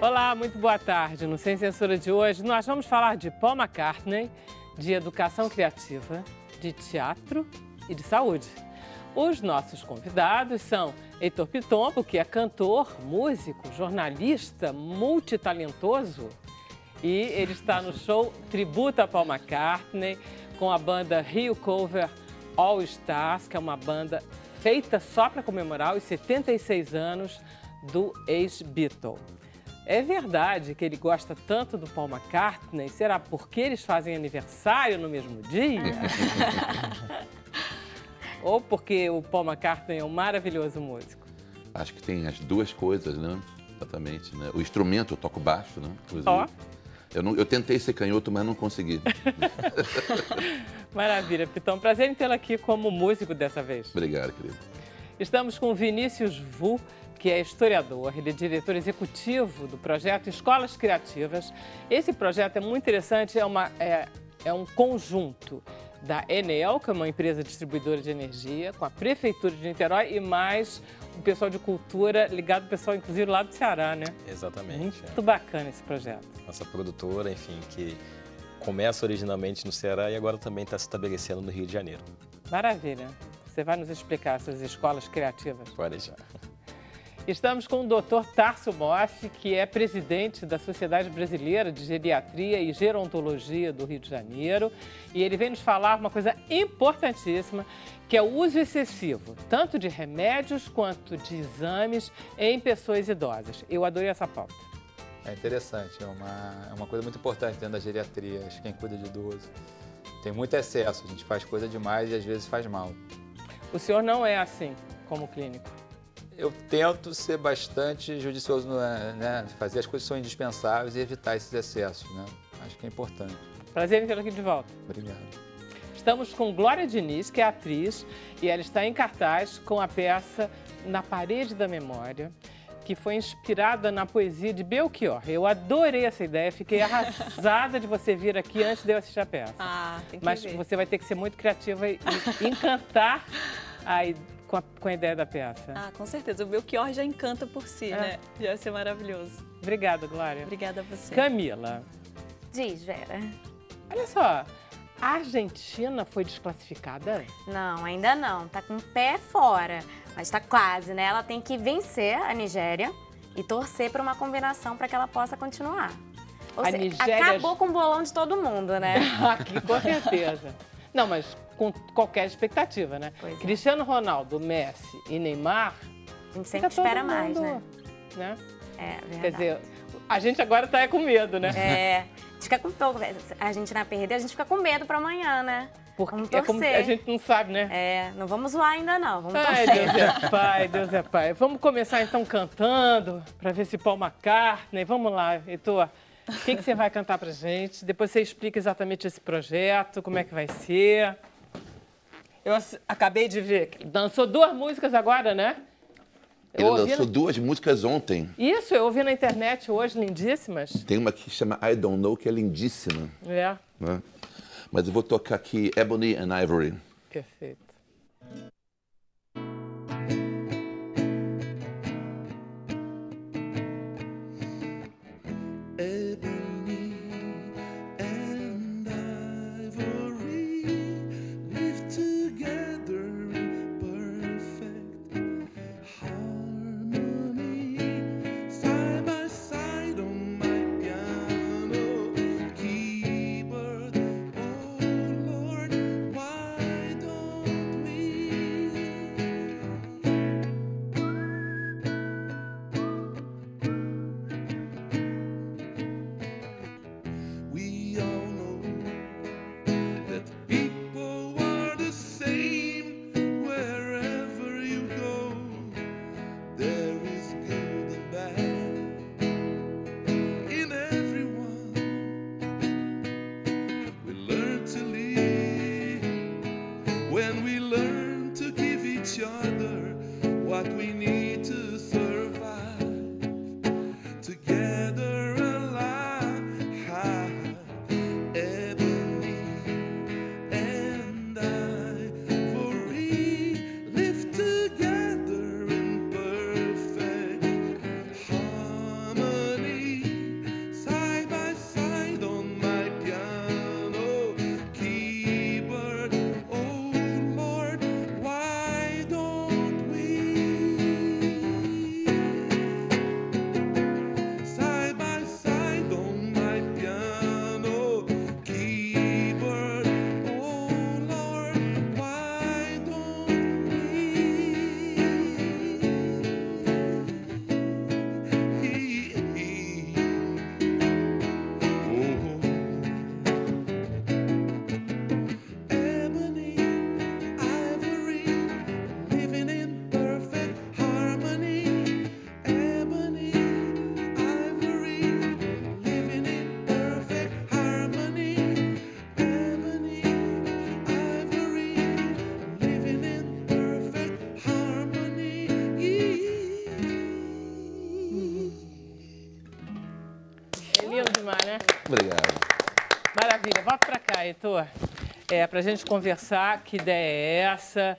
Olá, muito boa tarde. No Sem Censura de hoje, nós vamos falar de Paul McCartney, de educação criativa, de teatro e de saúde. Os nossos convidados são Heitor Pitombo, que é cantor, músico, jornalista, multitalentoso. E ele está no show Tributo a Paul McCartney, com a banda Rio Cover All Stars, que é uma banda feita só para comemorar os 76 anos do ex-Beatle. É verdade que ele gosta tanto do Paul McCartney? Será porque eles fazem aniversário no mesmo dia? Ou porque o Paul McCartney é um maravilhoso músico? Acho que tem as duas coisas, né? Exatamente, né? O instrumento, eu toco baixo, né? Ó. Eu tentei ser canhoto, mas não consegui. Maravilha, Pitom. Prazer em tê-lo aqui como músico dessa vez. Obrigado, querido. Estamos com o Vinícius Vu, que é historiador, ele é diretor executivo do projeto Escolas Criativas. Esse projeto é muito interessante, é um conjunto da Enel, que é uma empresa distribuidora de energia, com a Prefeitura de Niterói e mais o pessoal de cultura, ligado ao pessoal, inclusive, lá do Ceará, né? Exatamente. Muito bacana esse projeto. Nossa produtora, enfim, que começa originalmente no Ceará e agora também está se estabelecendo no Rio de Janeiro. Maravilha. Você vai nos explicar essas escolas criativas? Pode deixar. Estamos com o Dr. Tarso Moff, que é presidente da Sociedade Brasileira de Geriatria e Gerontologia do Rio de Janeiro. E ele vem nos falar uma coisa importantíssima, que é o uso excessivo, tanto de remédios quanto de exames em pessoas idosas. Eu adorei essa pauta. É interessante, é uma coisa muito importante dentro da geriatria, acho que quem cuida de idoso. Tem muito excesso, a gente faz coisa demais e às vezes faz mal. O senhor não é assim, como clínico? Eu tento ser bastante judicioso, né? Fazer as coisas que são indispensáveis e evitar esses excessos, né? Acho que é importante. Prazer em tê-lo aqui de volta. Obrigado. Estamos com Glória Diniz, que é atriz, e ela está em cartaz com a peça Na Parede da Memória, que foi inspirada na poesia de Belchior. Eu adorei essa ideia, fiquei arrasada de você vir aqui antes de eu assistir a peça. Tem que Mas ver. você vai ter que ser muito criativa e encantar com a ideia da peça. Com certeza. O Belchior já encanta por si, né? Já vai ser maravilhoso. Obrigada, Glória. Obrigada a você. Camila, Diz, Vera. olha só, a Argentina foi desclassificada? Não, ainda não. Tá com o pé fora. Mas tá quase, né? Ela tem que vencer a Nigéria e torcer para uma combinação para que ela possa continuar. Ou seja, Nigéria acabou com o bolão de todo mundo, né? Aqui, com certeza. Não, mas com qualquer expectativa, né? Pois é. Cristiano Ronaldo, Messi e Neymar... A gente sempre espera mais, né? É, verdade. Quer dizer, a gente agora tá com medo, né? É, a gente fica com a Argentina perder, a gente fica com medo para amanhã, né? Porque vamos é como torcer. a gente não sabe, né? É, não vamos zoar ainda não, vamos Ai, torcer. Deus é pai, Deus é pai. Vamos começar então cantando, para ver se Paul McCartney... Vamos lá, Heitor. O que você vai cantar pra gente? Depois você explica exatamente esse projeto, como é que vai ser. Eu acabei de ver que dançou 2 músicas agora, né? Ele lançou 2 músicas ontem. Isso, eu ouvi na internet hoje, lindíssimas. Tem uma que chama I Don't Know, que é lindíssima. É. Né? Mas eu vou tocar aqui Ebony and Ivory. Perfeito. Ebony and ivory live together in perfect harmony, side by side on my piano keyboard. Oh Lord, why don't we all know that people are the same wherever you go. There is good and bad in everyone. We learn to live when we learn to give each other what we need to survive together alive. Ebony and ivory live together in perfect harmony, volta pra cá, Heitor. Pra gente conversar, que ideia é essa,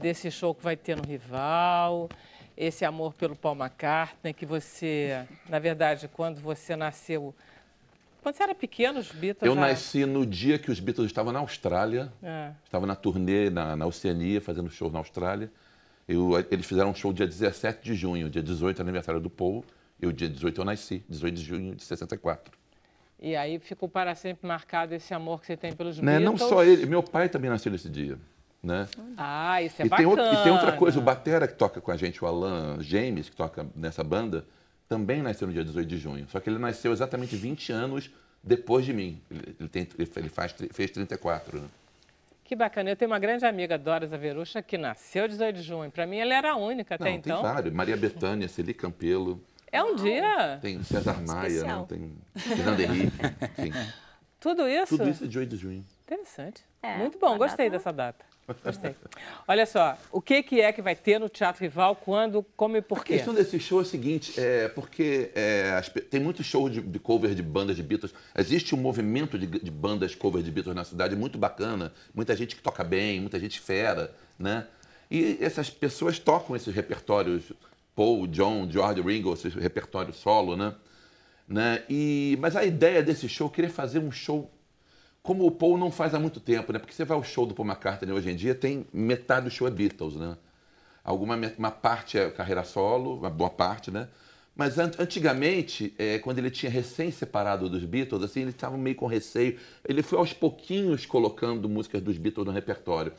desse show que vai ter no Rival, esse amor pelo Paul McCartney, que você, na verdade, quando você nasceu, quando você era pequeno, os Beatles... Eu nasci no dia que os Beatles estavam na Austrália, estavam na turnê na Oceania, fazendo show na Austrália. Eles fizeram um show dia 17 de junho, dia 18 aniversário do Paul, e o dia 18 eu nasci, 18 de junho de 64. E aí ficou para sempre marcado esse amor que você tem pelos Né? Beatles. Não só ele, meu pai também nasceu nesse dia. Né? Ah, isso é e bacana. E tem outra coisa, o batera que toca com a gente, o Alan James, que toca nessa banda, também nasceu no dia 18 de junho. Só que ele nasceu exatamente 20 anos depois de mim. Ele fez 34, né? Que bacana. Eu tenho uma grande amiga, Dora Zaverucha, que nasceu 18 de junho. Para mim, ela era a única até então. Tem vários. Maria Bethânia, Celi Campelo. É um dia. Tem César Maia, né? Tem Fernando Henrique. Enfim. Tudo isso? Tudo isso é 18 de junho. Interessante. Muito bom, gostei dessa data. Gostei. Olha só, o que é que vai ter no Teatro Rival, quando, como e por quê? A questão desse show é o seguinte, porque tem muitos shows de cover de bandas de Beatles. Existe um movimento de bandas cover de Beatles na cidade muito bacana, muita gente que toca bem, muita gente fera, né? E essas pessoas tocam esses repertórios, Paul, John, George, Ringo, esses repertórios solo, né? Mas a ideia desse show, eu queria fazer um show como o Paul não faz há muito tempo, né? Porque você vai ao show do Paul McCartney hoje em dia, tem metade do show é Beatles, né? Uma parte é carreira solo, uma boa parte, né? Mas antigamente, quando ele tinha recém separado dos Beatles, assim, ele estava meio com receio. Ele foi aos pouquinhos colocando músicas dos Beatles no repertório.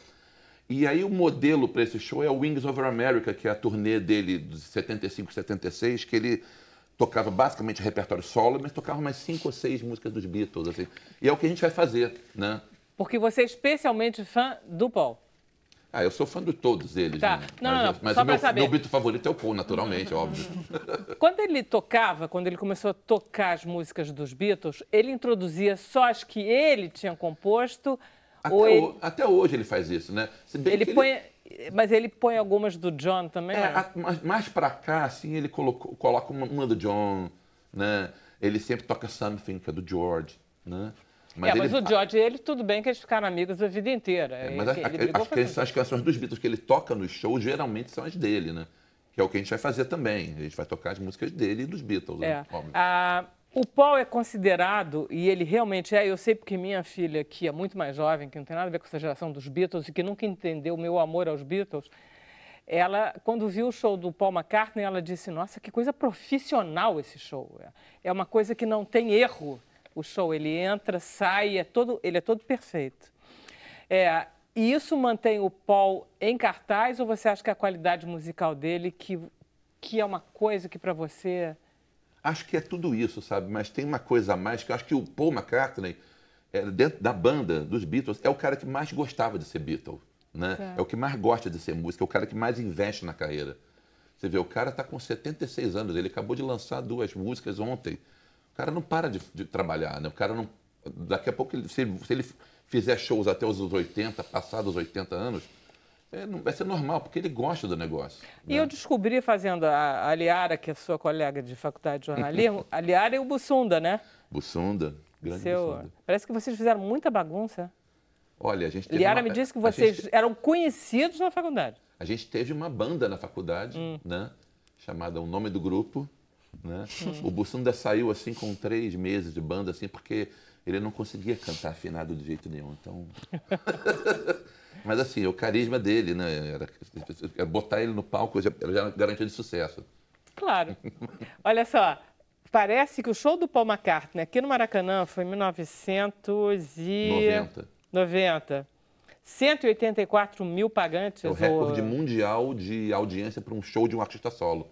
E aí o modelo para esse show é o Wings Over America, que é a turnê dele de 75, 76, que ele tocava basicamente repertório solo, mas tocava umas 5 ou 6 músicas dos Beatles, assim. E é o que a gente vai fazer, né? Porque você é especialmente fã do Paul. Eu sou fã de todos eles, tá. né? Não, mas só o pra saber. meu Beatle favorito é o Paul, naturalmente, óbvio. Quando ele tocava, quando ele começou a tocar as músicas dos Beatles, ele introduzia só as que ele tinha composto? Até hoje ele faz isso, né? Se bem que Mas ele põe algumas do John também? Mais pra cá, assim, ele coloca uma do John, né? Ele sempre toca Something, que é do George, né? Mas o George e ele, tudo bem que eles ficaram amigos a vida inteira. As canções dos Beatles que ele toca nos shows, geralmente são as dele, né? Que é o que a gente vai fazer também. A gente vai tocar as músicas dele e dos Beatles, né? Óbvio. O Paul é considerado, e ele realmente eu sei porque minha filha, que é muito mais jovem, que não tem nada a ver com essa geração dos Beatles e que nunca entendeu o meu amor aos Beatles, ela, quando viu o show do Paul McCartney, ela disse, nossa, que coisa profissional esse show. É uma coisa que não tem erro. O show, ele entra, sai, ele é todo perfeito. E isso mantém o Paul em cartaz, ou você acha que a qualidade musical dele, que é uma coisa que para você... Acho que é tudo isso, sabe? Mas tem uma coisa a mais, que eu acho que o Paul McCartney, dentro da banda dos Beatles, é o cara que mais gostava de ser Beatle, né? É o que mais gosta de ser música, é o cara que mais investe na carreira. Você vê, o cara está com 76 anos, ele acabou de lançar 2 músicas ontem. O cara não para de trabalhar, né? O cara não... Daqui a pouco, se ele fizer shows até os 80, passados os 80 anos, vai ser normal, porque ele gosta do negócio. E eu descobri fazendo a Liara, que é sua colega de faculdade de jornalismo, a Liara e o Bussunda, né? Bussunda, grande Bussunda. Parece que vocês fizeram muita bagunça. Olha, a gente teve Liara me disse que vocês eram conhecidos na faculdade. A gente teve uma banda na faculdade, né? Chamada O Nome do Grupo, né? O Bussunda saiu assim com 3 meses de banda, assim, porque ele não conseguia cantar afinado de jeito nenhum, então... Mas assim, o carisma dele, né? Era botar ele no palco já era garantia de sucesso. Claro. Olha só, parece que o show do Paul McCartney aqui no Maracanã foi em 1990. 184 mil pagantes. É o recorde mundial de audiência para um show de um artista solo.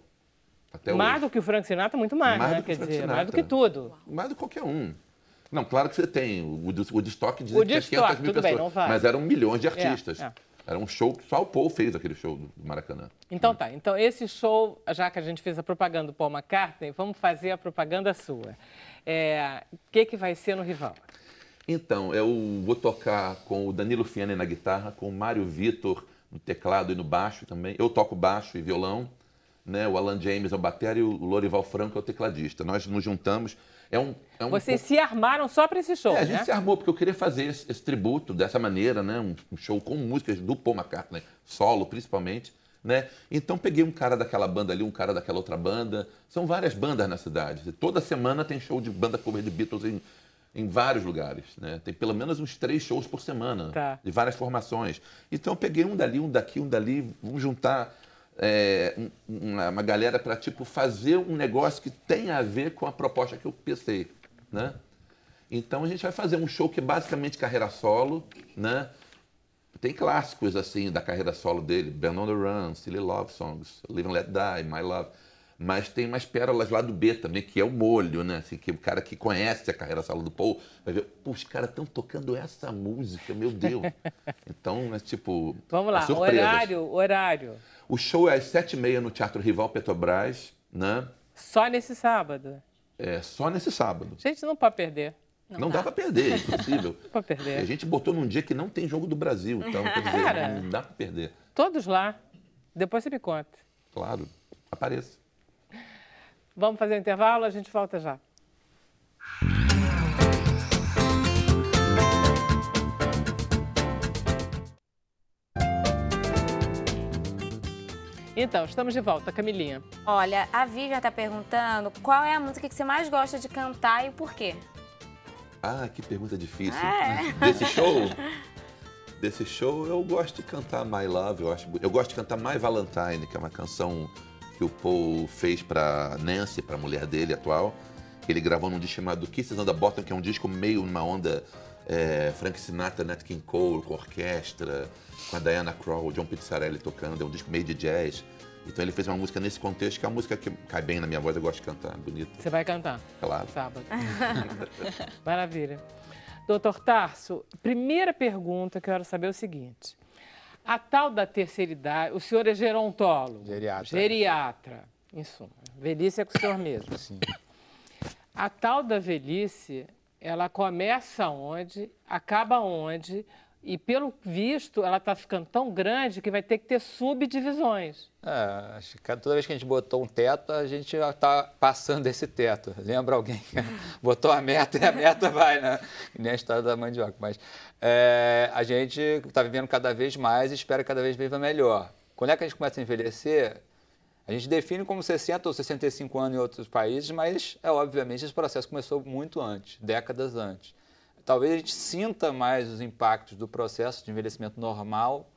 Até mais hoje. Do que o Frank Sinatra, muito mais, né? Quer dizer, mais do que tudo. Mais do que qualquer um. Não, claro que você tem. O de estoque diz que tinha 500 mil pessoas. Bem, não vai. Mas eram milhões de artistas. Era um show que só o Paul fez, aquele show do Maracanã. Então tá. Então esse show, já que a gente fez a propaganda do Paul McCartney, vamos fazer a propaganda sua. O que vai ser no Rival? Então, eu vou tocar com o Danilo Fiani na guitarra, com o Mário Vitor no teclado e no baixo também. Eu toco baixo e violão. né? O Alan James é o batera e o Lorival Franco é o tecladista. Nós nos juntamos. Vocês se armaram só para esse show, A né? gente se armou porque eu queria fazer esse tributo dessa maneira, né? Um show com músicas do Paul McCartney, solo principalmente, né? Então peguei um cara daquela banda ali, um cara daquela outra banda. São várias bandas na cidade. Toda semana tem show de banda cover de Beatles em vários lugares, né? Tem pelo menos uns 3 shows por semana, de várias formações. Então eu peguei um dali, um daqui, um dali, vamos juntar uma galera para tipo fazer um negócio que tenha a ver com a proposta que eu pensei, né? Então a gente vai fazer um show que é basicamente carreira solo, né? Tem clássicos assim da carreira solo dele, Band on the Run, Silly Love Songs, Live and Let Die, My Love. Mas tem umas pérolas lá do B também, que é o molho, né? Assim, que o cara que conhece a carreira solo do Paul vai ver, pô, os caras estão tocando essa música, meu Deus. Então, é tipo... Vamos lá, horário. O show é às 7h30 no Teatro Rival Petrobras, né? Só nesse sábado? É, só nesse sábado. Gente, não pode perder. Não dá pra perder, é impossível. Não pode perder. A gente botou num dia que não tem jogo do Brasil, então, quer dizer, Cara, não dá pra perder. Todos lá. Depois você me conta. Claro, apareça. Vamos fazer um intervalo, a gente volta já. Então, estamos de volta, Camilinha. Olha, a Vivian tá perguntando qual é a música que você mais gosta de cantar e por quê? Ah, que pergunta difícil. É. Desse show, eu gosto de cantar My Love, eu gosto de cantar My Valentine, que é uma canção que o Paul fez para Nancy, para a mulher dele atual. Ele gravou num disco chamado Kisses on the Bottom, que é um disco meio numa onda Frank Sinatra, Nat King Cole, com orquestra, com a Diana Krall, o John Pizzarelli tocando, é um disco meio de jazz. Então ele fez uma música nesse contexto, que é uma música que cai bem na minha voz, eu gosto de cantar, bonito. Você vai cantar? Claro. Sábado. Maravilha. Doutor Tarso, primeira pergunta que eu quero saber é o seguinte. A tal da terceira idade, o senhor é gerontólogo? Geriatra, em suma. Velhice é com o senhor mesmo. Sim. A tal da velhice, ela começa onde, acaba onde, e pelo visto, ela está ficando tão grande que vai ter que ter subdivisões. Acho que toda vez que a gente botou um teto, a gente já está passando esse teto. Lembra alguém que botou a meta e a meta vai, né? Nem a história da mandioca. Mas a gente está vivendo cada vez mais e espera que cada vez viva melhor. Quando é que a gente começa a envelhecer? A gente define como 60 ou 65 anos em outros países, mas, obviamente, esse processo começou muito antes, décadas antes. Talvez a gente sinta mais os impactos do processo de envelhecimento normal,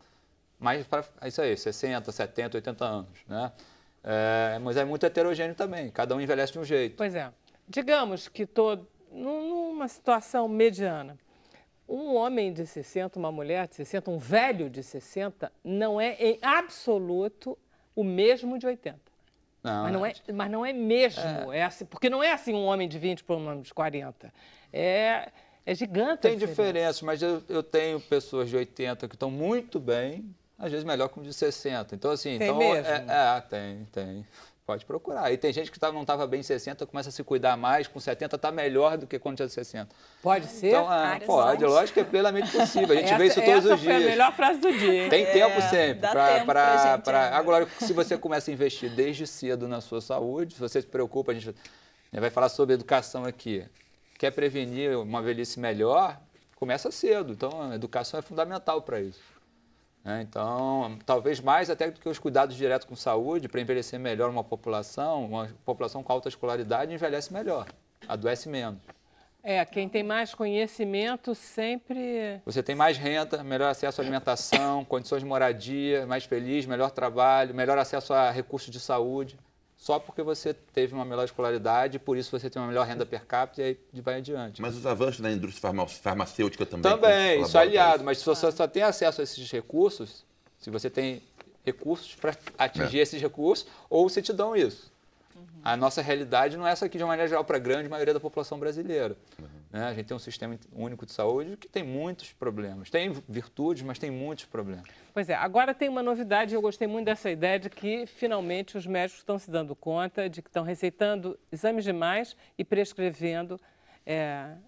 mais para isso aí, 60, 70, 80 anos, né? Mas é muito heterogêneo também, cada um envelhece de um jeito. Pois é. Digamos que numa situação mediana, um homem de 60, uma mulher de 60, um velho de 60, não é em absoluto o mesmo de 80. Não, mas não é mesmo. É assim, porque não é assim um homem de 20 para um homem de 40. É gigante. Tem diferença, mas eu tenho pessoas de 80 que estão muito bem, às vezes melhor que um de 60. Então, assim, tem mesmo? Tem. Pode procurar. E tem gente que não estava bem em 60, começa a se cuidar mais, com 70 está melhor do que quando tinha 60. Pode ser? Então, pode, lógico que é plenamente possível. A gente vê isso todos os dias. Essa foi a melhor frase do dia, hein? Tem tempo sempre. Dá tempo pra gente. Agora, se você começa a investir desde cedo na sua saúde, se você se preocupa, a gente vai falar sobre educação aqui. Quer prevenir uma velhice melhor, começa cedo. Então, a educação é fundamental para isso. Então, talvez mais até do que os cuidados diretos com saúde, para envelhecer melhor uma população com alta escolaridade envelhece melhor, adoece menos. Quem tem mais conhecimento sempre... Você tem mais renda, melhor acesso à alimentação, condições de moradia, mais feliz, melhor trabalho, melhor acesso a recursos de saúde. Só porque você teve uma melhor escolaridade, por isso você tem uma melhor renda per capita e aí vai adiante. Mas os avanços na indústria farmacêutica também... Também, isso é aliado, mas se você só tem acesso a esses recursos, se você tem recursos para atingir esses recursos, ou se te dão isso. A nossa realidade não é essa aqui de uma maneira geral para a grande maioria da população brasileira. A gente tem um sistema único de saúde que tem muitos problemas. Tem virtudes, mas tem muitos problemas. Pois é, agora tem uma novidade, eu gostei muito dessa ideia de que finalmente os médicos estão se dando conta de que estão receitando exames demais e prescrevendo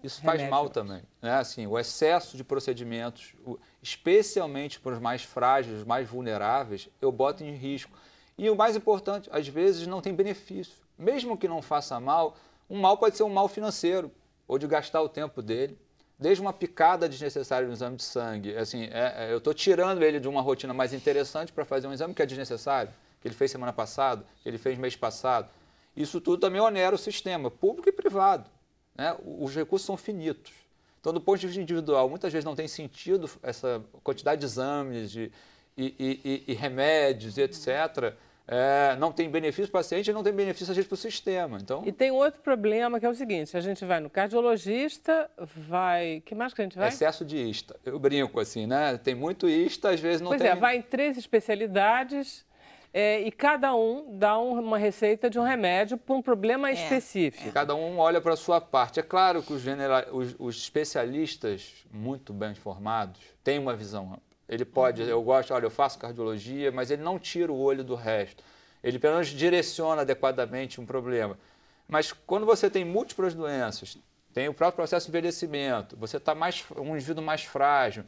isso faz mal também. Assim, o excesso de procedimentos, especialmente para os mais frágeis, os mais vulneráveis, eu boto em risco. E o mais importante, às vezes não tem benefício. Mesmo que não faça mal, um mal pode ser um mal financeiro, ou de gastar o tempo dele. Desde uma picada desnecessária no exame de sangue. Assim, eu estou tirando ele de uma rotina mais interessante para fazer um exame que é desnecessário, que ele fez semana passada, que ele fez mês passado. Isso tudo também onera o sistema, público e privado. Né? Os recursos são finitos. Então, do ponto de vista individual, muitas vezes não tem sentido essa quantidade de exames e remédios, etc. Não tem benefício para o paciente e não tem benefício, às vezes, para o sistema. Então... E tem outro problema, que é o seguinte, a gente vai no cardiologista, que mais que a gente vai? Excesso de ista. Eu brinco assim, né? Tem muito ista, às vezes não tem... Pois vai em 3 especialidades e cada um dá uma receita de um remédio para um problema específico. Cada um olha para a sua parte. É claro que os especialistas muito bem formados têm uma visão ampla. Ele pode, eu faço cardiologia, mas ele não tira o olho do resto. Ele pelo menos direciona adequadamente um problema. Mas quando você tem múltiplas doenças, tem o próprio processo de envelhecimento, você está um indivíduo mais frágil,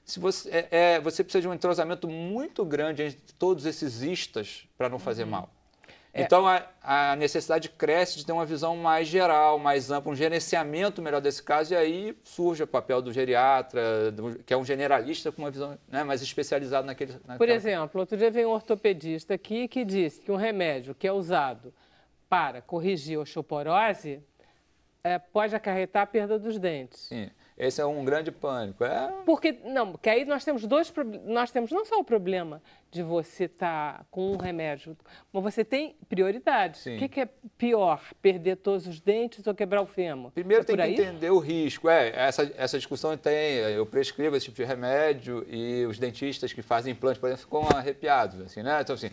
se você precisa de um entrosamento muito grande entre todos esses istas para não fazer mal. Então, a necessidade cresce de ter uma visão mais geral, mais ampla, um gerenciamento melhor desse caso, e aí surge o papel do geriatra, que é um generalista com uma visão, né, mais especializada naquele... Por exemplo, outro dia veio um ortopedista aqui que disse que um remédio que é usado para corrigir osteoporose pode acarretar a perda dos dentes. Sim. Esse é um grande pânico. Porque aí nós temos nós temos não só o problema de você estar com um remédio, mas você tem prioridades. Sim. O que é pior, perder todos os dentes ou quebrar o fêmur? Primeiro tem que entender o risco. Essa discussão tem, eu prescrevo esse tipo de remédio e os dentistas que fazem implante, por exemplo, ficam arrepiados. Assim, né? Então, assim,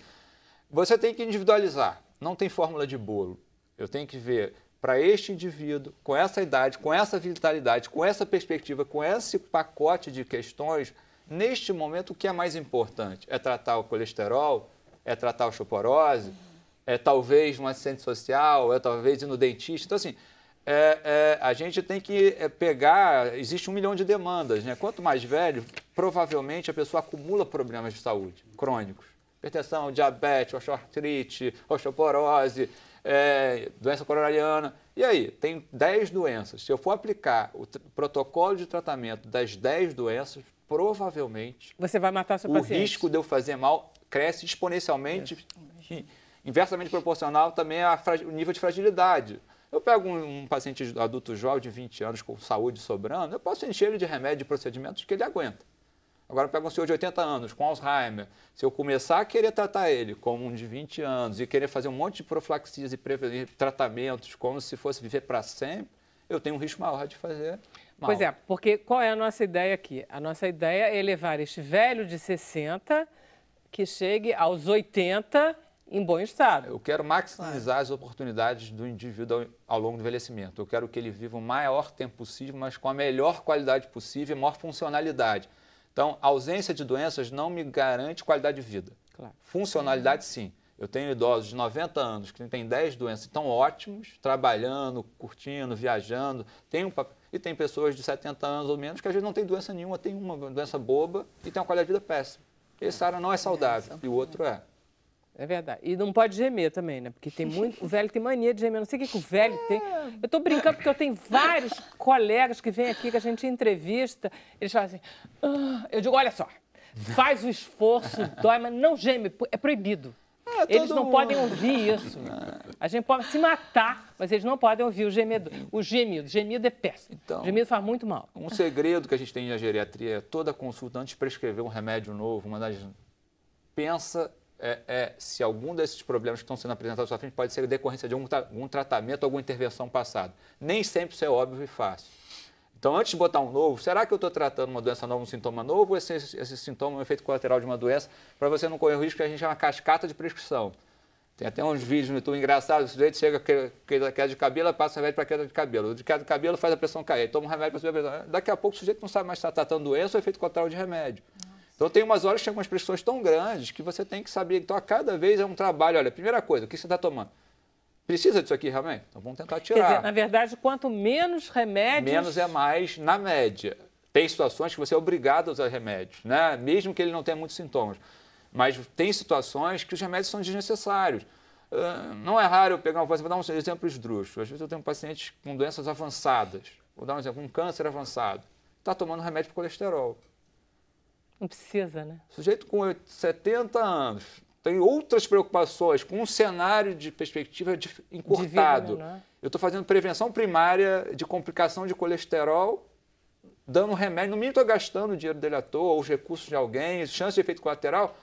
você tem que individualizar. Não tem fórmula de bolo. Eu tenho que ver... para este indivíduo, com essa idade, com essa vitalidade, com essa perspectiva, com esse pacote de questões, neste momento o que é mais importante? É tratar o colesterol? É tratar a osteoporose? É talvez uma assistente social? É talvez ir no dentista? Então, assim, a gente tem que pegar... Existe 1 milhão de demandas, né? Quanto mais velho, provavelmente a pessoa acumula problemas de saúde crônicos. Hipertensão, diabetes, osteoartrite, osteoporose... doença coronariana. E aí, tem 10 doenças. Se eu for aplicar o protocolo de tratamento das 10 doenças, provavelmente... Você vai matar seu paciente. O risco de eu fazer mal cresce exponencialmente, inversamente proporcional também ao nível de fragilidade. Eu pego um paciente adulto jovem de 20 anos com saúde sobrando, eu posso encher ele de remédio e procedimentos que ele aguenta. Agora, eu pego um senhor de 80 anos, com Alzheimer. Se eu começar a querer tratar ele como um de 20 anos e querer fazer um monte de profilaxias e tratamentos como se fosse viver para sempre, eu tenho um risco maior de fazer mal. Pois porque qual é a nossa ideia aqui? A nossa ideia é levar este velho de 60 que chegue aos 80 em bom estado. Eu quero maximizar as oportunidades do indivíduo ao longo do envelhecimento. Eu quero que ele viva o maior tempo possível, mas com a melhor qualidade possível e maior funcionalidade. Então, a ausência de doenças não me garante qualidade de vida. Claro. Funcionalidade, sim. Eu tenho idosos de 90 anos que têm 10 doenças, estão ótimos, trabalhando, curtindo, viajando. E tem pessoas de 70 anos ou menos que às vezes não tem doença nenhuma, tem uma doença boba e tem uma qualidade de vida péssima. Esse cara não é saudável e o outro é. É verdade. E não pode gemer também, né? Porque tem muito... O velho tem mania de gemer. Não sei o que o velho tem. Eu estou brincando porque eu tenho vários colegas que vêm aqui, que a gente entrevista. Eles falam assim... Eu digo, olha só, faz o esforço, dói, mas não geme. É proibido. Eles não podem ouvir isso. A gente pode se matar, mas eles não podem ouvir o gemido. O gemido é péssimo. Então, o gemido faz muito mal. Um segredo que a gente tem na geriatria é toda consulta antes de prescrever um remédio novo, pensa... se algum desses problemas que estão sendo apresentados à sua frente pode ser decorrência de algum tratamento, alguma intervenção passada. Nem sempre isso é óbvio e fácil. Então, antes de botar um novo, será que eu estou tratando uma doença nova, um sintoma novo, ou esse sintoma é um efeito colateral de uma doença, para você não correr o risco que a gente chama cascata de prescrição. Tem até uns vídeos no YouTube engraçados, o sujeito chega com queda de cabelo, passa o remédio para queda de cabelo. O de queda de cabelo faz a pressão cair, toma um remédio para subir a pressão. Daqui a pouco o sujeito não sabe mais se está tratando doença ou efeito colateral de remédio. Então, tem umas horas que tem umas prescrições tão grandes que você tem que saber. Então, a cada vez é um trabalho. Olha, primeira coisa, o que você está tomando? Precisa disso aqui realmente? Então, vamos tentar tirar. Quer dizer, na verdade, quanto menos remédios... Menos é mais, na média. Tem situações que você é obrigado a usar remédios, né? Mesmo que ele não tenha muitos sintomas. Mas tem situações que os remédios são desnecessários. Não é raro eu pegar um paciente, vou dar um exemplo esdrúxulo. Às vezes eu tenho pacientes com doenças avançadas, vou dar um exemplo, um câncer avançado, está tomando remédio para colesterol. Não precisa, né? Sujeito com 70 anos, tem outras preocupações, com um cenário de perspectiva encurtado. De vida, né? Eu estou fazendo prevenção primária de complicação de colesterol, dando remédio, no mínimo estou gastando o dinheiro dele à toa, ou os recursos de alguém, chance de efeito colateral,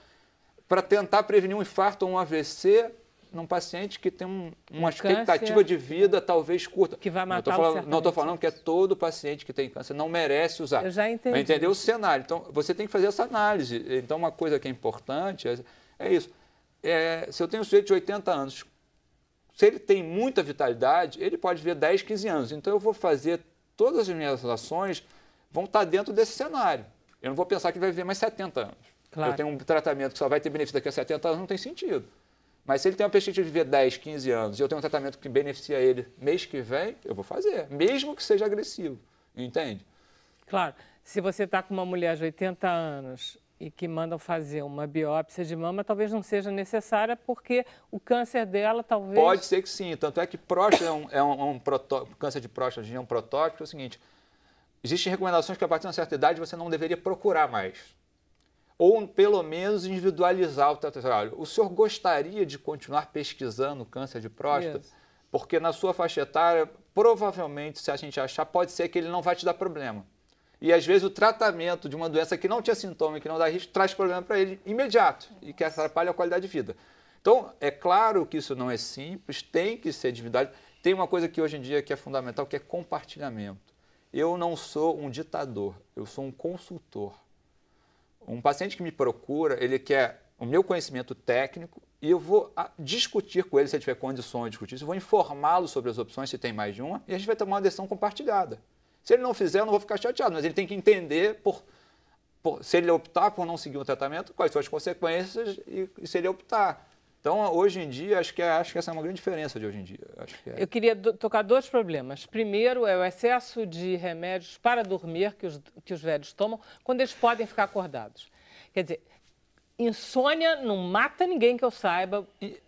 para tentar prevenir um infarto ou um AVC num paciente que tem uma expectativa câncer, de vida talvez curta. Que vai matar Não estou falando que é todo paciente que tem câncer não merece usar. Eu já entendi. Vai entender o cenário. Então, você tem que fazer essa análise. Então, uma coisa que é importante é isso. Se eu tenho um sujeito de 80 anos, se ele tem muita vitalidade, ele pode viver 10, 15 anos. Então, eu vou fazer todas as minhas ações vão estar dentro desse cenário. Eu não vou pensar que ele vai viver mais 70 anos. Claro. Eu tenho um tratamento que só vai ter benefício daqui a 70 anos, não tem sentido. Mas se ele tem uma perspectiva de viver 10, 15 anos e eu tenho um tratamento que beneficia ele mês que vem, eu vou fazer, mesmo que seja agressivo. Entende? Claro. Se você está com uma mulher de 80 anos e que mandam fazer uma biópsia de mama, talvez não seja necessária porque o câncer dela talvez... Pode ser que sim. Tanto é que próstata câncer de próstata é um protótipo. É o seguinte, existem recomendações que a partir de uma certa idade você não deveria procurar mais. Ou, pelo menos, individualizar o tratamento. O senhor gostaria de continuar pesquisando câncer de próstata? Isso. Porque na sua faixa etária, provavelmente, se a gente achar, pode ser que ele não vai te dar problema. E, às vezes, o tratamento de uma doença que não tinha sintoma e que não dá risco, traz problema para ele imediato e que atrapalha a qualidade de vida. Então, é claro que isso não é simples, tem que ser individual. Tem uma coisa que hoje em dia que é fundamental, que é compartilhamento. Eu não sou um ditador, eu sou um consultor. Um paciente que me procura, ele quer o meu conhecimento técnico e eu vou discutir com ele, se ele tiver condições de discutir isso, eu vou informá-lo sobre as opções, se tem mais de uma, e a gente vai tomar uma decisão compartilhada. Se ele não fizer, eu não vou ficar chateado, mas ele tem que entender, se ele optar por não seguir o tratamento, quais são as consequências e se ele optar. Então, hoje em dia, acho que essa é uma grande diferença de hoje em dia. Eu queria tocar dois problemas. Primeiro é o excesso de remédios para dormir que os velhos tomam quando eles podem ficar acordados. Quer dizer, insônia não mata ninguém que eu saiba.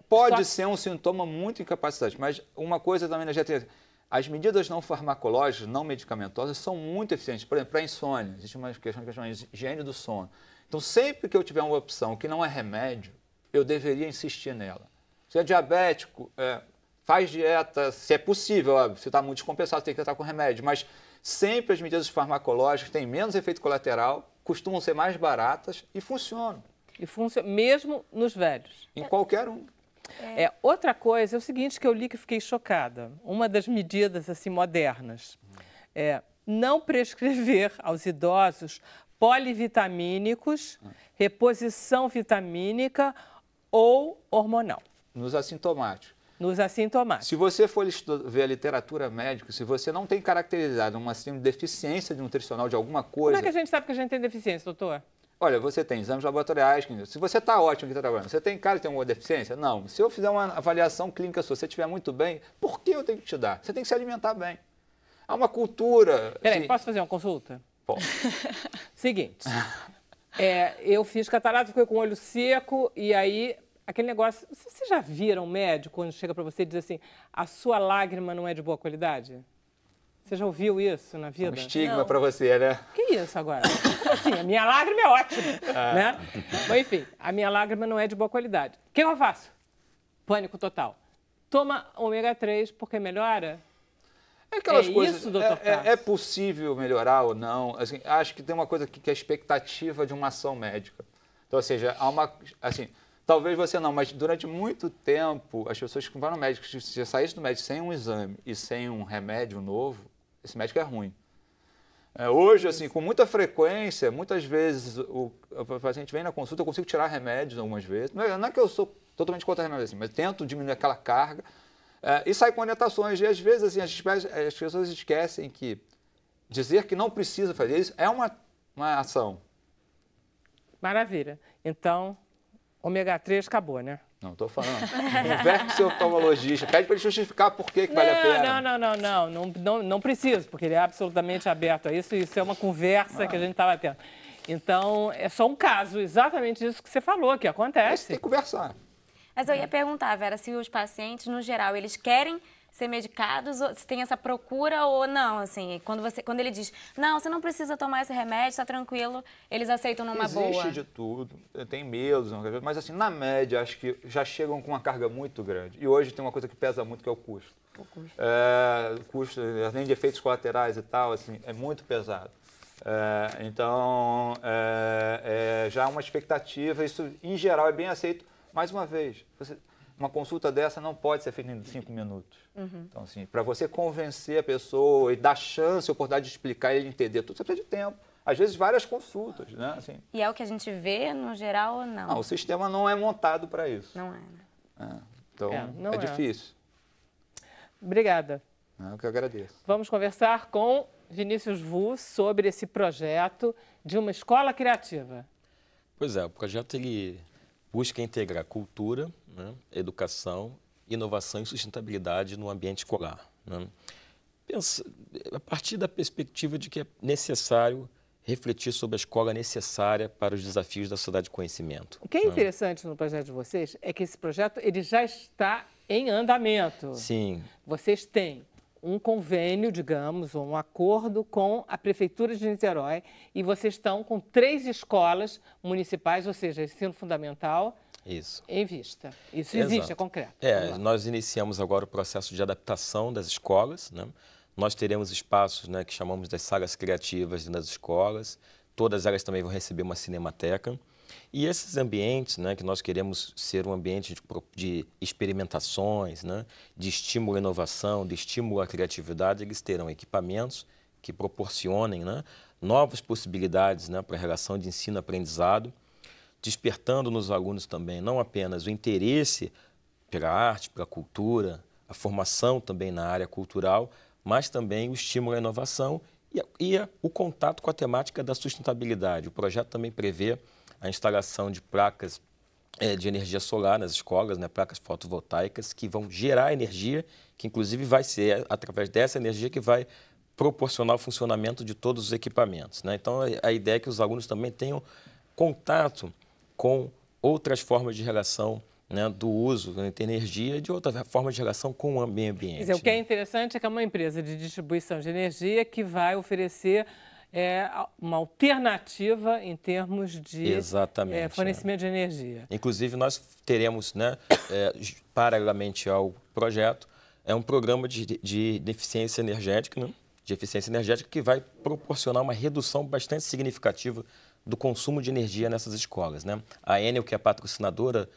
Pode ser um sintoma muito incapacitante, mas uma coisa também na GT, as medidas não farmacológicas, não medicamentosas, são muito eficientes. Por exemplo, para a insônia, existe uma questão que chama de higiene do sono. Então, sempre que eu tiver uma opção que não é remédio, eu deveria insistir nela. Se é diabético, faz dieta, se é possível, óbvio, se está muito descompensado, tem que tratar com remédio, mas sempre as medidas farmacológicas têm menos efeito colateral, costumam ser mais baratas e funcionam. E funciona mesmo nos velhos. Em qualquer um. Outra coisa é o seguinte que eu li que fiquei chocada. Uma das medidas assim modernas é não prescrever aos idosos polivitamínicos, reposição vitamínica ou hormonal. Nos assintomáticos. Nos assintomáticos. Se você for ver a literatura médica, se você não tem caracterizado uma deficiência nutricional de alguma coisa... Como é que a gente sabe que a gente tem deficiência, doutor? Olha, você tem exames laboratoriais, se você está ótimo aqui trabalhando, você tem cara que tem uma deficiência? Não. Se eu fizer uma avaliação clínica sua, se você estiver muito bem, por que eu tenho que te dar? Você tem que se alimentar bem. Há uma cultura... Peraí, posso fazer uma consulta? Pode. Seguinte, eu fiz catarata, fiquei com o olho seco e aí... Aquele negócio, vocês já viram um médico quando chega para você e diz assim, a sua lágrima não é de boa qualidade? Você já ouviu isso na vida? Um estigma para você, né? Que isso agora? Assim, a minha lágrima é ótima, né? Mas enfim, a minha lágrima não é de boa qualidade. O que eu faço? Pânico total. Toma ômega 3 porque melhora? Aquelas coisas, isso, doutor é possível melhorar ou não? Assim, acho que tem uma coisa aqui que é a expectativa de uma ação médica. Então, ou seja, há uma... Assim, talvez você não, mas durante muito tempo, as pessoas que vão no médico, se você saísse do médico sem um exame e sem um remédio novo, esse médico é ruim. Hoje, assim, com muita frequência, muitas vezes o paciente vem na consulta, eu consigo tirar remédios algumas vezes. Não é que eu sou totalmente contra remédios, assim, mas tento diminuir aquela carga e sai com orientações. E às vezes, assim, as pessoas esquecem que dizer que não precisa fazer isso é uma ação. Maravilha. Então... Ômega 3 acabou, né? Não, estou falando. Converse com o seu oftalmologista. Pede para ele justificar por que vale a pena. Não preciso, porque ele é absolutamente aberto a isso. Isso é uma conversa que a gente estava tendo. Então, é só um caso, exatamente isso que você falou, que Tem acontece. que conversar. Mas eu ia perguntar, Vera, se os pacientes, no geral, eles querem ser medicados, ou se tem essa procura ou não, assim, quando ele diz, não, você não precisa tomar esse remédio, está tranquilo, eles aceitam numa boa. Existe de tudo, tem medos, mas assim, na média, acho que já chegam com uma carga muito grande. E hoje tem uma coisa que pesa muito, que é o custo. O custo, além de efeitos colaterais e tal, assim, é muito pesado. Então, já há uma expectativa, isso em geral é bem aceito. Mais uma vez, uma consulta dessa não pode ser feita em 5 minutos. Então, assim, para você convencer a pessoa e dar chance, oportunidade de explicar e ele entender tudo, você precisa de tempo. Às vezes, várias consultas, né? Assim, E é o que a gente vê, no geral, ou não? não, o sistema não é montado para isso. Não é, né? Então, não é. difícil. Obrigada. Eu que agradeço. Vamos conversar com Vinícius Vu sobre esse projeto de uma escola criativa. Pois é, o projeto ele busca integrar cultura, né, educação, inovação e sustentabilidade no ambiente escolar. Né? A partir da perspectiva de que é necessário refletir sobre a escola necessária para os desafios da sociedade de conhecimento. O que é interessante no projeto de vocês é que esse projeto ele já está em andamento. Sim. Vocês têm um convênio, digamos, ou um acordo com a Prefeitura de Niterói e vocês estão com 3 escolas municipais, ou seja, ensino fundamental, em vista. Isso existe, Exato. é concreto. Nós iniciamos agora o processo de adaptação das escolas, né? Nós teremos espaços, né, que chamamos das salas criativas nas escolas, todas elas também vão receber uma cinemateca. E esses ambientes, né, que nós queremos ser um ambiente de experimentações, né, de estímulo à inovação, de estímulo à criatividade, eles terão equipamentos que proporcionem, né, novas possibilidades, né, para a relação de ensino-aprendizado, despertando nos alunos também não apenas o interesse pela arte, pela cultura, a formação também na área cultural, mas também o estímulo à inovação e o contato com a temática da sustentabilidade. O projeto também prevê a instalação de placas de energia solar nas escolas, né, placas fotovoltaicas, que vão gerar energia, que inclusive vai ser através dessa energia que vai proporcionar o funcionamento de todos os equipamentos. Né? Então, a ideia é que os alunos também tenham contato com outras formas de relação, né, do uso da energia e de outras formas de relação com o meio ambiente. Quer dizer, o que é interessante é que é uma empresa de distribuição de energia que vai oferecer uma alternativa em termos de fornecimento de energia. Inclusive, nós teremos, né, paralelamente ao projeto, um programa de eficiência energética, né, que vai proporcionar uma redução bastante significativa do consumo de energia nessas escolas. Né? A Enel, que é a patrocinadora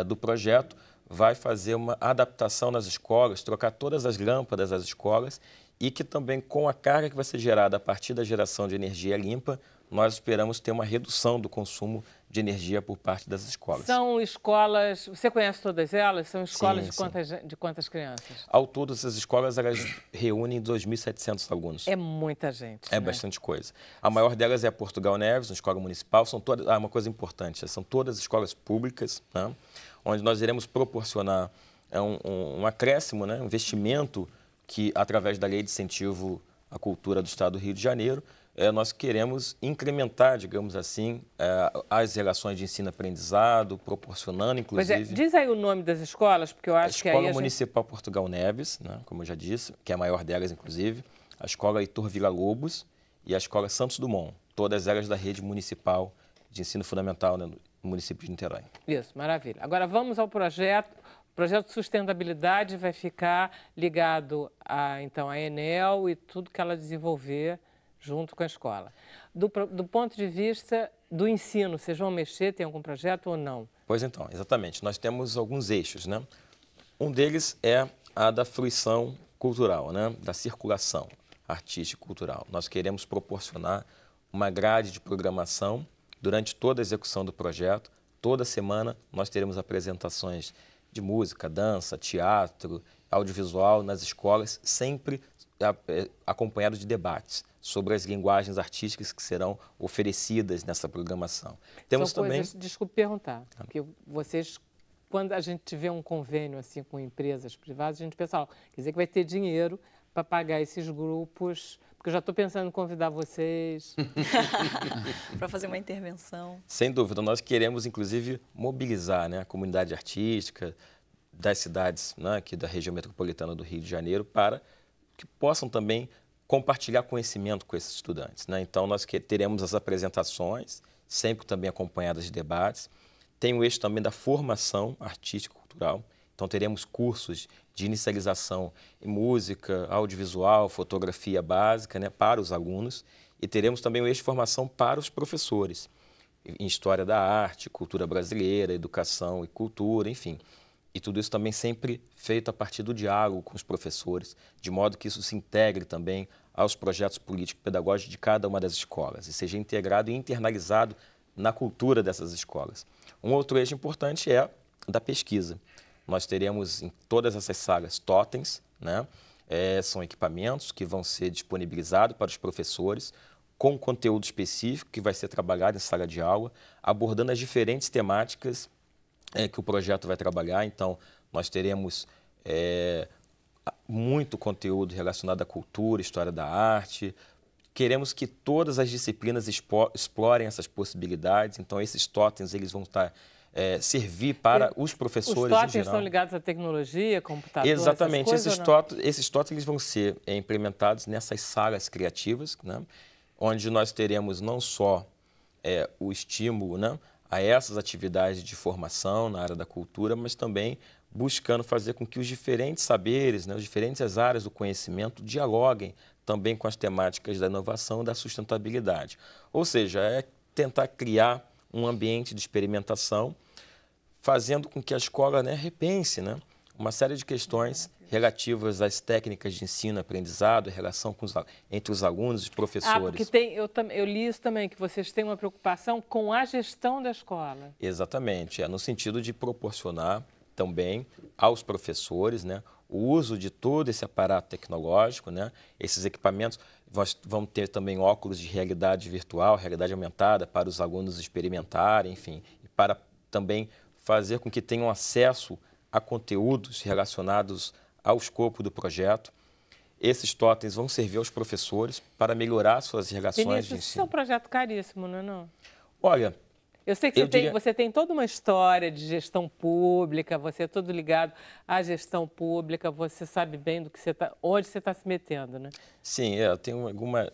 do projeto, vai fazer uma adaptação nas escolas, trocar todas as lâmpadas das escolas e que também, com a carga que vai ser gerada a partir da geração de energia limpa, nós esperamos ter uma redução do consumo de energia por parte das escolas. São escolas, você conhece todas elas? São escolas sim, de quantas crianças? Ao todo, essas escolas elas reúnem 2.700 alunos. É muita gente. É, né? Bastante coisa. A maior delas é a Portugal Neves, uma escola municipal. São todas, uma coisa importante, são todas escolas públicas, né? Onde nós iremos proporcionar um acréscimo, né? Um investimento que, através da Lei de Incentivo à Cultura do Estado do Rio de Janeiro, nós queremos incrementar, digamos assim, as relações de ensino-aprendizado, proporcionando, inclusive... Pois diz aí o nome das escolas, porque eu acho que aí a Escola Municipal Portugal Neves, né, como eu já disse, que é a maior delas, inclusive, a Escola Heitor Villa-Lobos e a Escola Santos Dumont, todas elas da rede municipal de ensino fundamental, né, no município de Niterói. Isso, maravilha. Agora vamos ao projeto. O projeto de sustentabilidade vai ficar ligado então, à Enel e tudo que ela desenvolver junto com a escola. Do ponto de vista do ensino, vocês vão mexer, tem algum projeto ou não? Pois então, exatamente. Nós temos alguns eixos, né? Um deles é a da fruição cultural, né? Da circulação artística e cultural. Nós queremos proporcionar uma grade de programação durante toda a execução do projeto. Toda semana nós teremos apresentações de música, dança, teatro, audiovisual nas escolas, sempre acompanhado de debates sobre as linguagens artísticas que serão oferecidas nessa programação. Temos São também... coisas, desculpe perguntar, porque vocês, quando a gente tiver um convênio assim com empresas privadas, a gente pensa, quer dizer que vai ter dinheiro para pagar esses grupos? Porque eu já estou pensando em convidar vocês. Para fazer uma intervenção. Sem dúvida, nós queremos, inclusive, mobilizar, né, a comunidade artística das cidades, né, aqui da região metropolitana do Rio de Janeiro para que possam também compartilhar conhecimento com esses estudantes, né? Então, nós teremos as apresentações, sempre também acompanhadas de debates. Tem o eixo também da formação artística e cultural. Então, teremos cursos de inicialização em música, audiovisual, fotografia básica, né, para os alunos. E teremos também o eixo de formação para os professores, em História da Arte, Cultura Brasileira, Educação e Cultura, enfim. E tudo isso também sempre feito a partir do diálogo com os professores, de modo que isso se integre também aos projetos político-pedagógicos de cada uma das escolas e seja integrado e internalizado na cultura dessas escolas. Um outro eixo importante é da pesquisa. Nós teremos em todas essas salas totens, né? São equipamentos que vão ser disponibilizados para os professores com conteúdo específico que vai ser trabalhado em sala de aula, abordando as diferentes temáticas que o projeto vai trabalhar. Então, nós teremos muito conteúdo relacionado à cultura, história da arte. Queremos que todas as disciplinas explorem essas possibilidades. Então, esses totens eles vão estar servir para os professores em geral. Os totens estão ligados à tecnologia, computador, exatamente. essas coisas, esses totens eles vão ser implementados nessas salas criativas, né? Onde nós teremos não só o estímulo, né, a essas atividades de formação na área da cultura, mas também buscando fazer com que os diferentes saberes, né, as diferentes áreas do conhecimento dialoguem também com as temáticas da inovação e da sustentabilidade. Ou seja, é tentar criar um ambiente de experimentação, fazendo com que a escola, né, repense, né, uma série de questões relativas às técnicas de ensino, aprendizado, a relação entre os alunos e os professores. Porque eu li isso também, que vocês têm uma preocupação com a gestão da escola. Exatamente, no sentido de proporcionar também aos professores, né, o uso de todo esse aparato tecnológico, né, esses equipamentos. Vamos ter também óculos de realidade virtual, realidade aumentada, para os alunos experimentarem, enfim, e para também fazer com que tenham acesso a conteúdos relacionados ao escopo do projeto. Esses totens vão servir aos professores para melhorar suas relações de ensino. Isso é um projeto caríssimo, não é não? Olha, eu sei que você tem toda uma história de gestão pública, você é todo ligado à gestão pública, você sabe bem do que onde você está se metendo, né? Sim, eu tenho alguma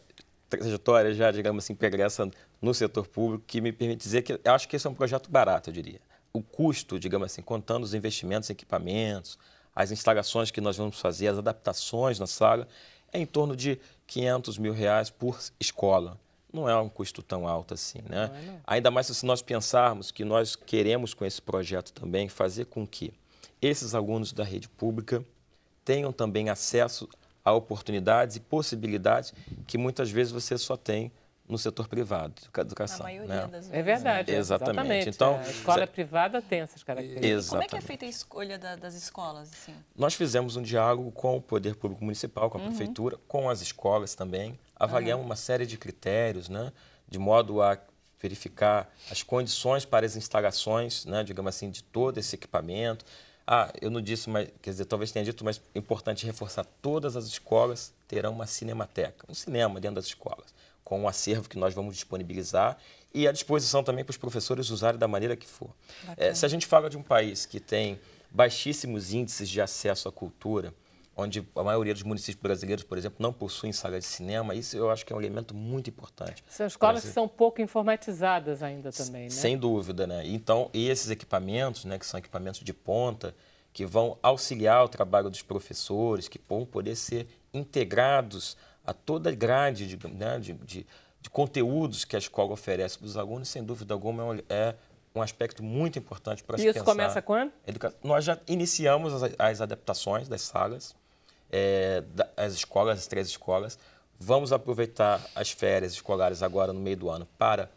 trajetória já, digamos assim, pregressa no setor público que me permite dizer que eu acho que esse é um projeto barato, eu diria. O custo, digamos assim, contando os investimentos, equipamentos, as instalações que nós vamos fazer, as adaptações na sala, é em torno de R$500 mil por escola. Não é um custo tão alto assim, né? Não. Ainda mais se nós pensarmos que nós queremos com esse projeto também fazer com que esses alunos da rede pública tenham também acesso a oportunidades e possibilidades que muitas vezes você só tem no setor privado de educação. A maioria das vezes. É verdade. Exatamente. Então, a escola privada tem essas características. Exatamente. Como é que é feita a escolha das escolas? Assim? Nós fizemos um diálogo com o Poder Público Municipal, com a Prefeitura, com as escolas também. Avaliamos uma série de critérios, né, de modo a verificar as condições para as instalações, né, digamos assim, de todo esse equipamento. Eu não disse, mas, quer dizer, talvez tenha dito, mas é importante reforçar, todas as escolas terão uma cinemateca, um cinema dentro das escolas, com um acervo que nós vamos disponibilizar e à disposição também para os professores usarem da maneira que for. Se a gente fala de um país que tem baixíssimos índices de acesso à cultura, onde a maioria dos municípios brasileiros, por exemplo, não possuem sala de cinema, isso eu acho que é um elemento muito importante. São escolas que são pouco informatizadas ainda também, né? Sem dúvida, né? Então, e esses equipamentos, né, que são equipamentos de ponta, que vão auxiliar o trabalho dos professores, que vão poder ser integrados a toda a grade de conteúdos que a escola oferece para os alunos, sem dúvida alguma, é um aspecto muito importante para se pensar. E isso começa quando? Nós já iniciamos as adaptações das salas, as escolas, as 3 escolas. Vamos aproveitar as férias escolares agora no meio do ano para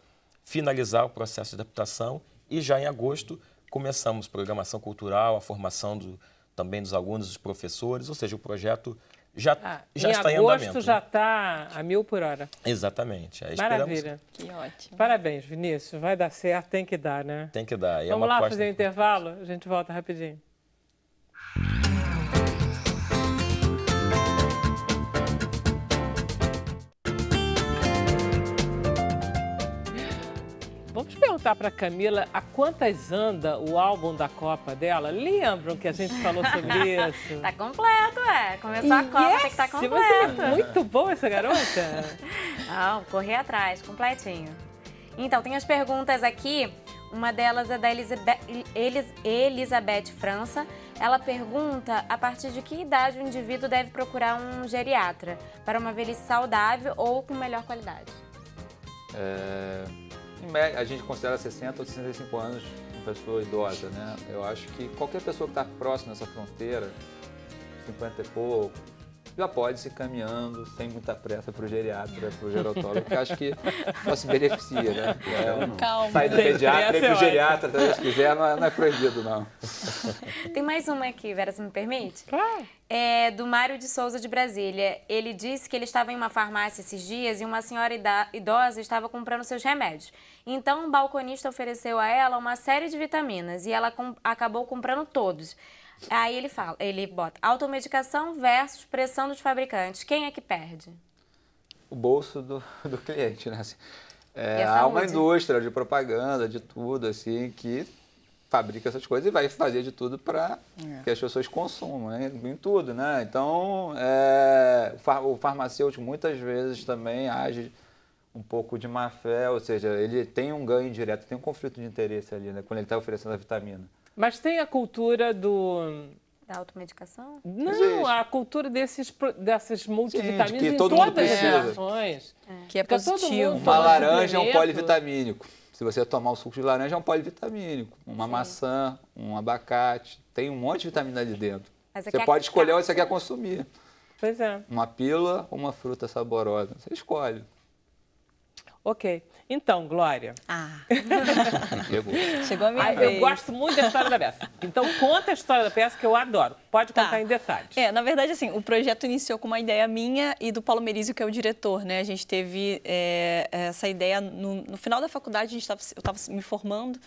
finalizar o processo de adaptação e já em agosto começamos programação cultural, a formação também dos alunos, dos professores, ou seja, o projeto já está em andamento. Em agosto já está a 1000 por hora. Exatamente. Maravilha. Que ótimo. Parabéns, Vinícius. Vai dar certo, tem que dar, né? Tem que dar. Vamos lá fazer um intervalo? A gente volta rapidinho. vamos perguntar para Camila a quantas anda o álbum da Copa dela. Lembram que a gente falou sobre isso? Tá completo, Começou a Copa, tem que estar completo. Você é muito boa essa garota. Não, correr atrás, completinho. Então, tem as perguntas aqui. Uma delas é da Elizabeth França. Ela pergunta a partir de que idade o indivíduo deve procurar um geriatra para uma velhice saudável ou com melhor qualidade. Em média, a gente considera 60 ou 65 anos uma pessoa idosa, né? Eu acho que qualquer pessoa que está próxima dessa fronteira, 50 e pouco, já pode ir se caminhando sem muita pressa para o geriatra, para o gerontólogo, que acho que só se beneficia, né? Calma. Sair do pediatra e para o geriatra, se quiser, não é proibido, não. Tem mais uma aqui, Vera, se me permite? Claro. É do Mário de Souza, de Brasília. Ele disse que ele estava em uma farmácia esses dias e uma senhora idosa estava comprando seus remédios. Então, um balconista ofereceu a ela uma série de vitaminas e ela acabou comprando todos. Aí ele bota automedicação versus pressão dos fabricantes. Quem é que perde? O bolso do cliente, né? Assim, E a há uma saúde? indústria de propaganda, de tudo, assim, que fabrica essas coisas e vai fazer de tudo para que as pessoas consumam, né? Em tudo, né? Então, o farmacêutico muitas vezes também age um pouco de má fé, ou seja, ele tem um ganho direto, tem um conflito de interesse ali, né? Quando ele está oferecendo a vitamina. Mas tem a cultura Da automedicação? Não, Existe. a cultura dessas multivitaminas que em todo mundo todas as precisa. gerações. Que é Fica todo positivo. mundo Uma tomando laranja é um suplemento. polivitamínico. Se você tomar o suco de laranja, é um polivitamínico. Uma maçã, um abacate, tem um monte de vitamina ali dentro. Mas aqui Você a pode escolher onde você cápsula. quer consumir. Pois é. Uma pílula ou uma fruta saborosa. Você escolhe. Ok. Então, Glória, Chegou a minha eu vez. gosto muito da história da peça. Então, conta a história da peça que eu adoro. Pode Tá. contar em detalhes. Na verdade, assim, o projeto iniciou com uma ideia minha e do Paulo Merizio, que é o diretor, né? A gente teve essa ideia no final da faculdade, eu estava me formando.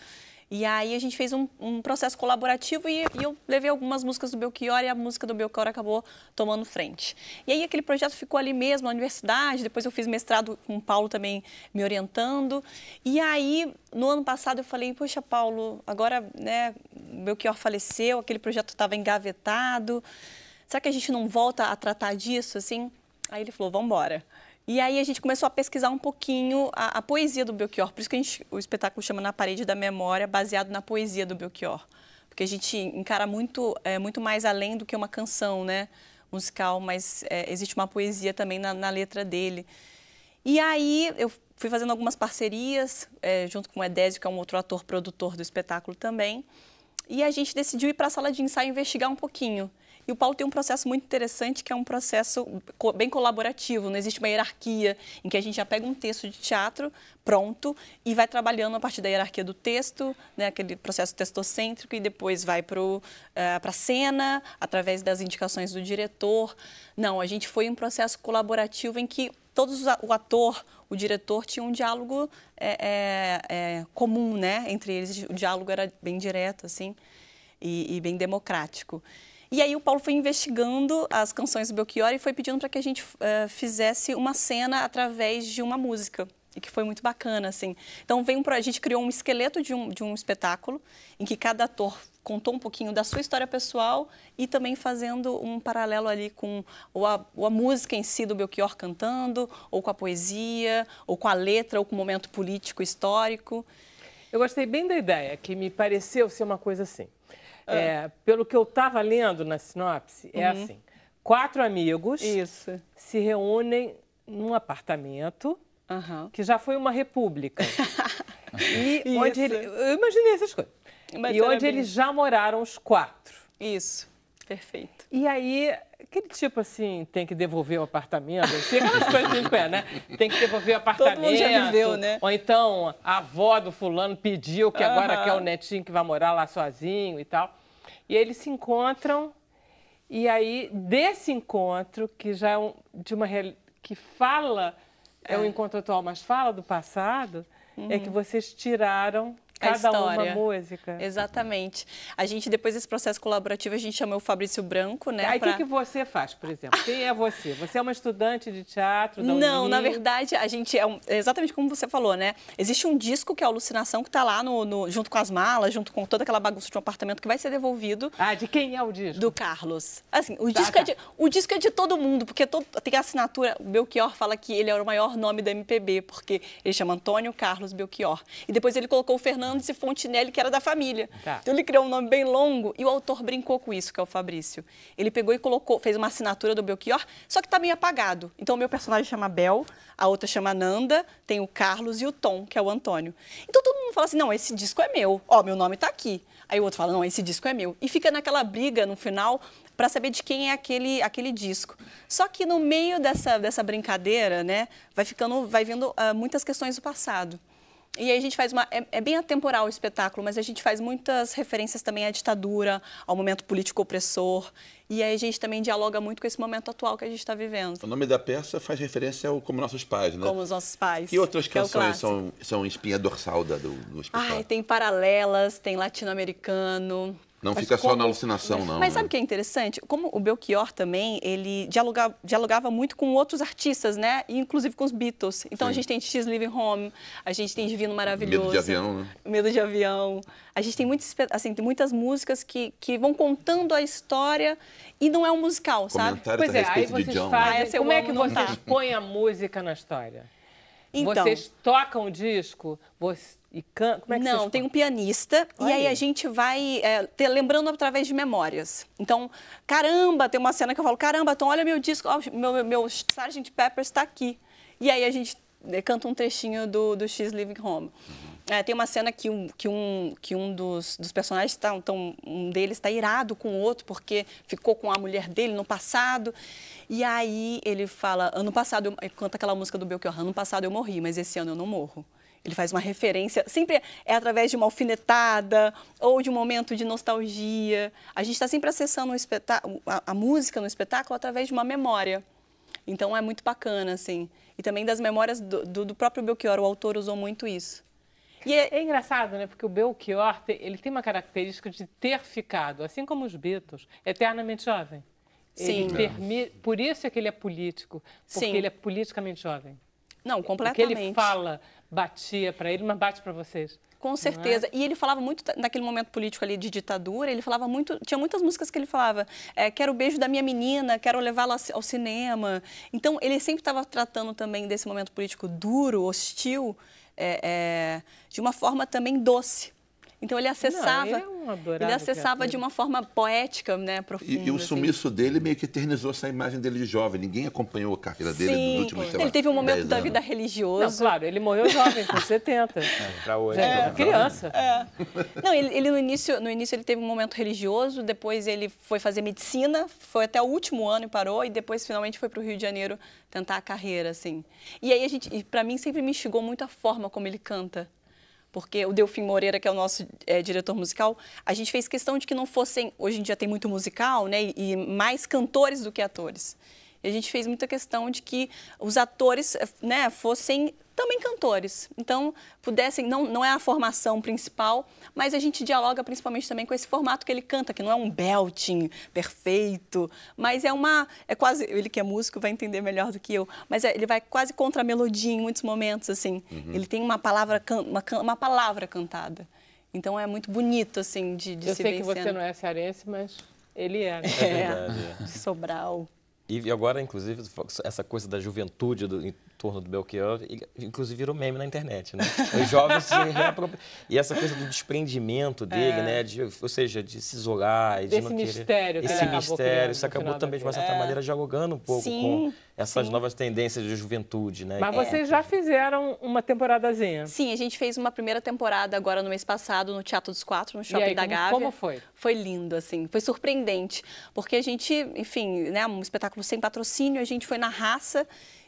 E aí a gente fez um processo colaborativo e eu levei algumas músicas do Belchior e a música do Belchior acabou tomando frente. E aí aquele projeto ficou ali mesmo, na universidade, depois eu fiz mestrado com o Paulo também me orientando. E aí, no ano passado, eu falei, poxa, Paulo, agora, né, o Belchior faleceu, aquele projeto estava engavetado, será que a gente não volta a tratar disso, assim? Aí ele falou, vamos embora. E aí a gente começou a pesquisar um pouquinho a poesia do Belchior, por isso que o espetáculo chama Na Parede da Memória, baseado na poesia do Belchior. Porque a gente encara muito mais além do que uma canção, né, musical, mas existe uma poesia também na letra dele. E aí eu fui fazendo algumas parcerias, junto com o Edésio, que é um outro ator produtor do espetáculo também, e a gente decidiu ir para a sala de ensaio investigar um pouquinho. E o Paulo tem um processo muito interessante, que é um processo bem colaborativo, não existe uma hierarquia, em que a gente já pega um texto de teatro pronto e vai trabalhando a partir da hierarquia do texto, né, aquele processo textocêntrico, e depois vai para a cena, através das indicações do diretor. Não, a gente foi um processo colaborativo em que o ator, o diretor, tinha um diálogo comum, né, entre eles. O diálogo era bem direto, assim, e bem democrático. E aí o Paulo foi investigando as canções do Belchior e foi pedindo para que a gente fizesse uma cena através de uma música, e que foi muito bacana, assim. Então a gente criou um esqueleto de um espetáculo, em que cada ator contou um pouquinho da sua história pessoal e também fazendo um paralelo ali com a música em si do Belchior cantando, ou com a poesia, ou com a letra, ou com o momento político, histórico. Eu gostei bem da ideia, que me pareceu ser uma coisa assim. Pelo que eu estava lendo na sinopse, é assim: 4 amigos Isso. se reúnem num apartamento que já foi uma república. E onde eu imaginei essas coisas. Mas e era onde bem eles já moraram os 4. Isso, perfeito. E aí, aquele tipo assim, tem que devolver o apartamento, assim, aquelas coisas que a gente conhece, né? Tem que devolver o apartamento. Todo mundo já viveu, né? Ou então, a avó do fulano pediu que agora quer o netinho que vai morar lá sozinho e tal. E aí eles se encontram, e aí, desse encontro, que já é que fala, é um encontro atual, mas fala do passado, é que vocês tiraram cada história. uma música. Exatamente. A gente, depois desse processo colaborativo, a gente chamou o Fabrício Branco, né? Aí o que você faz, por exemplo? Quem é você? Você é uma estudante de teatro da Não, Unirio? na verdade, a gente é exatamente como você falou, né? Existe um disco que é a Alucinação, que está lá junto com as malas, junto com toda aquela bagunça de um apartamento que vai ser devolvido. Ah, de quem é o disco? Do Carlos. Assim, o disco é de todo mundo, porque tem a assinatura. O Belchior fala que ele era o maior nome da MPB, porque ele chama Antônio Carlos Belchior. E depois ele colocou o Fernandes e Fontinelli, que era da família. Tá. Então ele criou um nome bem longo e o autor brincou com isso, que é o Fabrício. Ele pegou e fez uma assinatura do Belchior, só que tá meio apagado. Então o meu personagem chama Bel, a outra chama Nanda, tem o Carlos e o Tom, que é o Antônio. Então todo mundo fala assim, não, esse disco é meu. Ó, meu nome tá aqui. Aí o outro fala, não, esse disco é meu. E fica naquela briga no final para saber de quem é aquele disco. Só que no meio dessa brincadeira, né, vai vendo muitas questões do passado. E aí a gente faz é bem atemporal o espetáculo, mas a gente faz muitas referências também à ditadura, ao momento político opressor. E aí a gente também dialoga muito com esse momento atual que a gente está vivendo. O nome da peça faz referência ao Como Nossos Pais, né? Como os Nossos Pais. E outras que é o canções clássico. são espinha dorsal do espetáculo? Tem Paralelas, tem Latino-Americano. Não Mas fica só como- na alucinação, não. Mas né? sabe o que é interessante? Como o Belchior também, ele dialogava muito com outros artistas, né? E inclusive com os Beatles. Então, a gente tem She's Living Home, a gente tem Divino Maravilhoso. Medo de Avião, né? Medo de Avião. A gente tem tem muitas músicas que vão contando a história e não é um musical, sabe? Comentários Pois a é, aí respeito de vocês John. fazem... essa eu Como é amo, que não vocês tá. põem a música na história? Então, Vocês tocam o disco e cantam? Como é que não, vocês tem um pianista Olha e aí aí. a gente vai lembrando através de memórias. Então, caramba, tem uma cena que eu falo, caramba, Tom, olha meu disco, ó, meu Sgt. Pepper está aqui. E aí a gente canta um trechinho do She's Living Home. Tem uma cena que um dos personagens, um deles está irado com o outro porque ficou com a mulher dele no passado. E aí ele fala, ano passado, canta aquela música do Belchior, ano passado eu morri, mas esse ano eu não morro. Ele faz uma referência, sempre é através de uma alfinetada ou de um momento de nostalgia. A gente está sempre acessando a música no espetáculo através de uma memória. Então é muito bacana, assim. E também das memórias do próprio Belchior, o autor usou muito isso. E É engraçado, né? Porque o Belchior, ele tem uma característica de ter ficado, assim como os Beatles, eternamente jovem. Sim. Por isso é que ele é político, porque Sim. ele é politicamente jovem. Não, O que completamente. ele fala batia para ele, mas bate para vocês. Com certeza. E ele falava muito, naquele momento político ali de ditadura, ele falava muito, tinha muitas músicas que ele falava, quero o beijo da minha menina, quero levá-la ao cinema. Então, ele sempre estava tratando também desse momento político duro, hostil, de uma forma também doce. Então, ele acessava, ele é um adorável criatura. de uma forma poética, né, profunda. E o assim. sumiço dele meio que eternizou essa imagem dele de jovem. Ninguém acompanhou a carreira dele Sim, nos últimos, sei lá, ele teve um momento 10 da anos. vida Não, religioso. claro, ele morreu jovem, com 70. Para hoje. Já era criança. Não, ele no início ele teve um momento religioso, depois ele foi fazer medicina, foi até o último ano e parou, e depois finalmente foi para o Rio de Janeiro tentar a carreira, assim. E aí para mim sempre me instigou muito a forma como ele canta. Porque o Delfim Moreira, que é o nosso diretor musical, a gente fez questão de que não fossem... Hoje em dia tem muito musical, né? E mais cantores do que atores. E a gente fez muita questão de que os atores, né, fossem também cantores. Então, pudessem... Não é a formação principal, mas a gente dialoga principalmente também com esse formato que ele canta, que não é um belting perfeito, mas é quase... Ele que é músico vai entender melhor do que eu, mas ele vai quase contra a melodia em muitos momentos, assim. Ele tem uma palavra cantada. Então, é muito bonito, assim, de Eu se sei ver que em você cena. não é cearense, mas ele é. Né? De Sobral. E agora, inclusive, essa coisa da juventude em torno do Belchior, inclusive virou meme na internet, né? Os jovens se reapropriam. E essa coisa do desprendimento dele, né? Ou seja, de se isolar e de Desse não querer... mistério que ele Esse acabou mistério, criando isso no acabou final também, de da uma certa maneira, dialogando um pouco Sim, com essas novas tendências de juventude, né? Mas vocês já fizeram uma temporadazinha. Sim, a gente fez uma primeira temporada agora no mês passado no Teatro dos Quatro, no Shopping aí, da Gávea. como foi? Foi lindo, assim, foi surpreendente, porque a gente, enfim, né, um espetáculo sem patrocínio, a gente foi na raça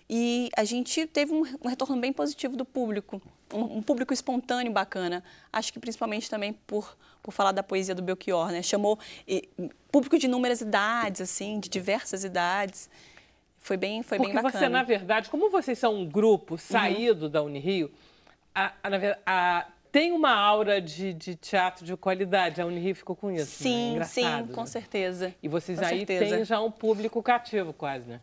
e a gente teve um retorno bem positivo do público, um público espontâneo bacana. Acho que principalmente também por falar da poesia do Belchior, né? Chamou público de inúmeras idades, assim, de diversas idades. Foi bem bacana. Porque você, na verdade, como vocês são um grupo saído da Unirio, tem uma aura de teatro de qualidade. A Unirio ficou com isso, né? Sim, Engraçado, sim, com né? certeza. E vocês Com aí certeza. têm já um público cativo quase, né?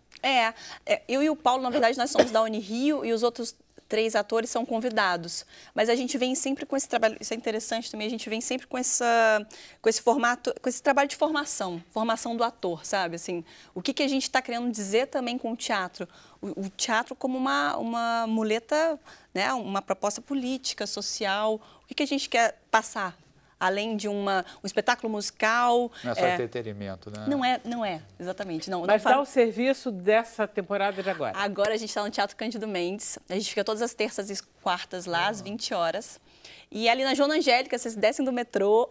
Eu e o Paulo, na verdade, nós somos da Unirio e os outros 3 atores são convidados. Mas a gente vem sempre com esse trabalho, isso é interessante também, a gente vem sempre com esse formato, com esse trabalho de formação do ator, sabe? Assim, o que a gente está querendo dizer também com o teatro? O teatro como uma muleta, né? Uma proposta política, social. O que a gente quer passar? Além de um espetáculo musical. Não é só entretenimento, né? Não é, exatamente. Não, Mas não dá o serviço dessa temporada de agora. Agora a gente está no Teatro Cândido Mendes. A gente fica todas as terças e quartas lá, às 20 horas. E ali na Joana Angélica, vocês descem do metrô.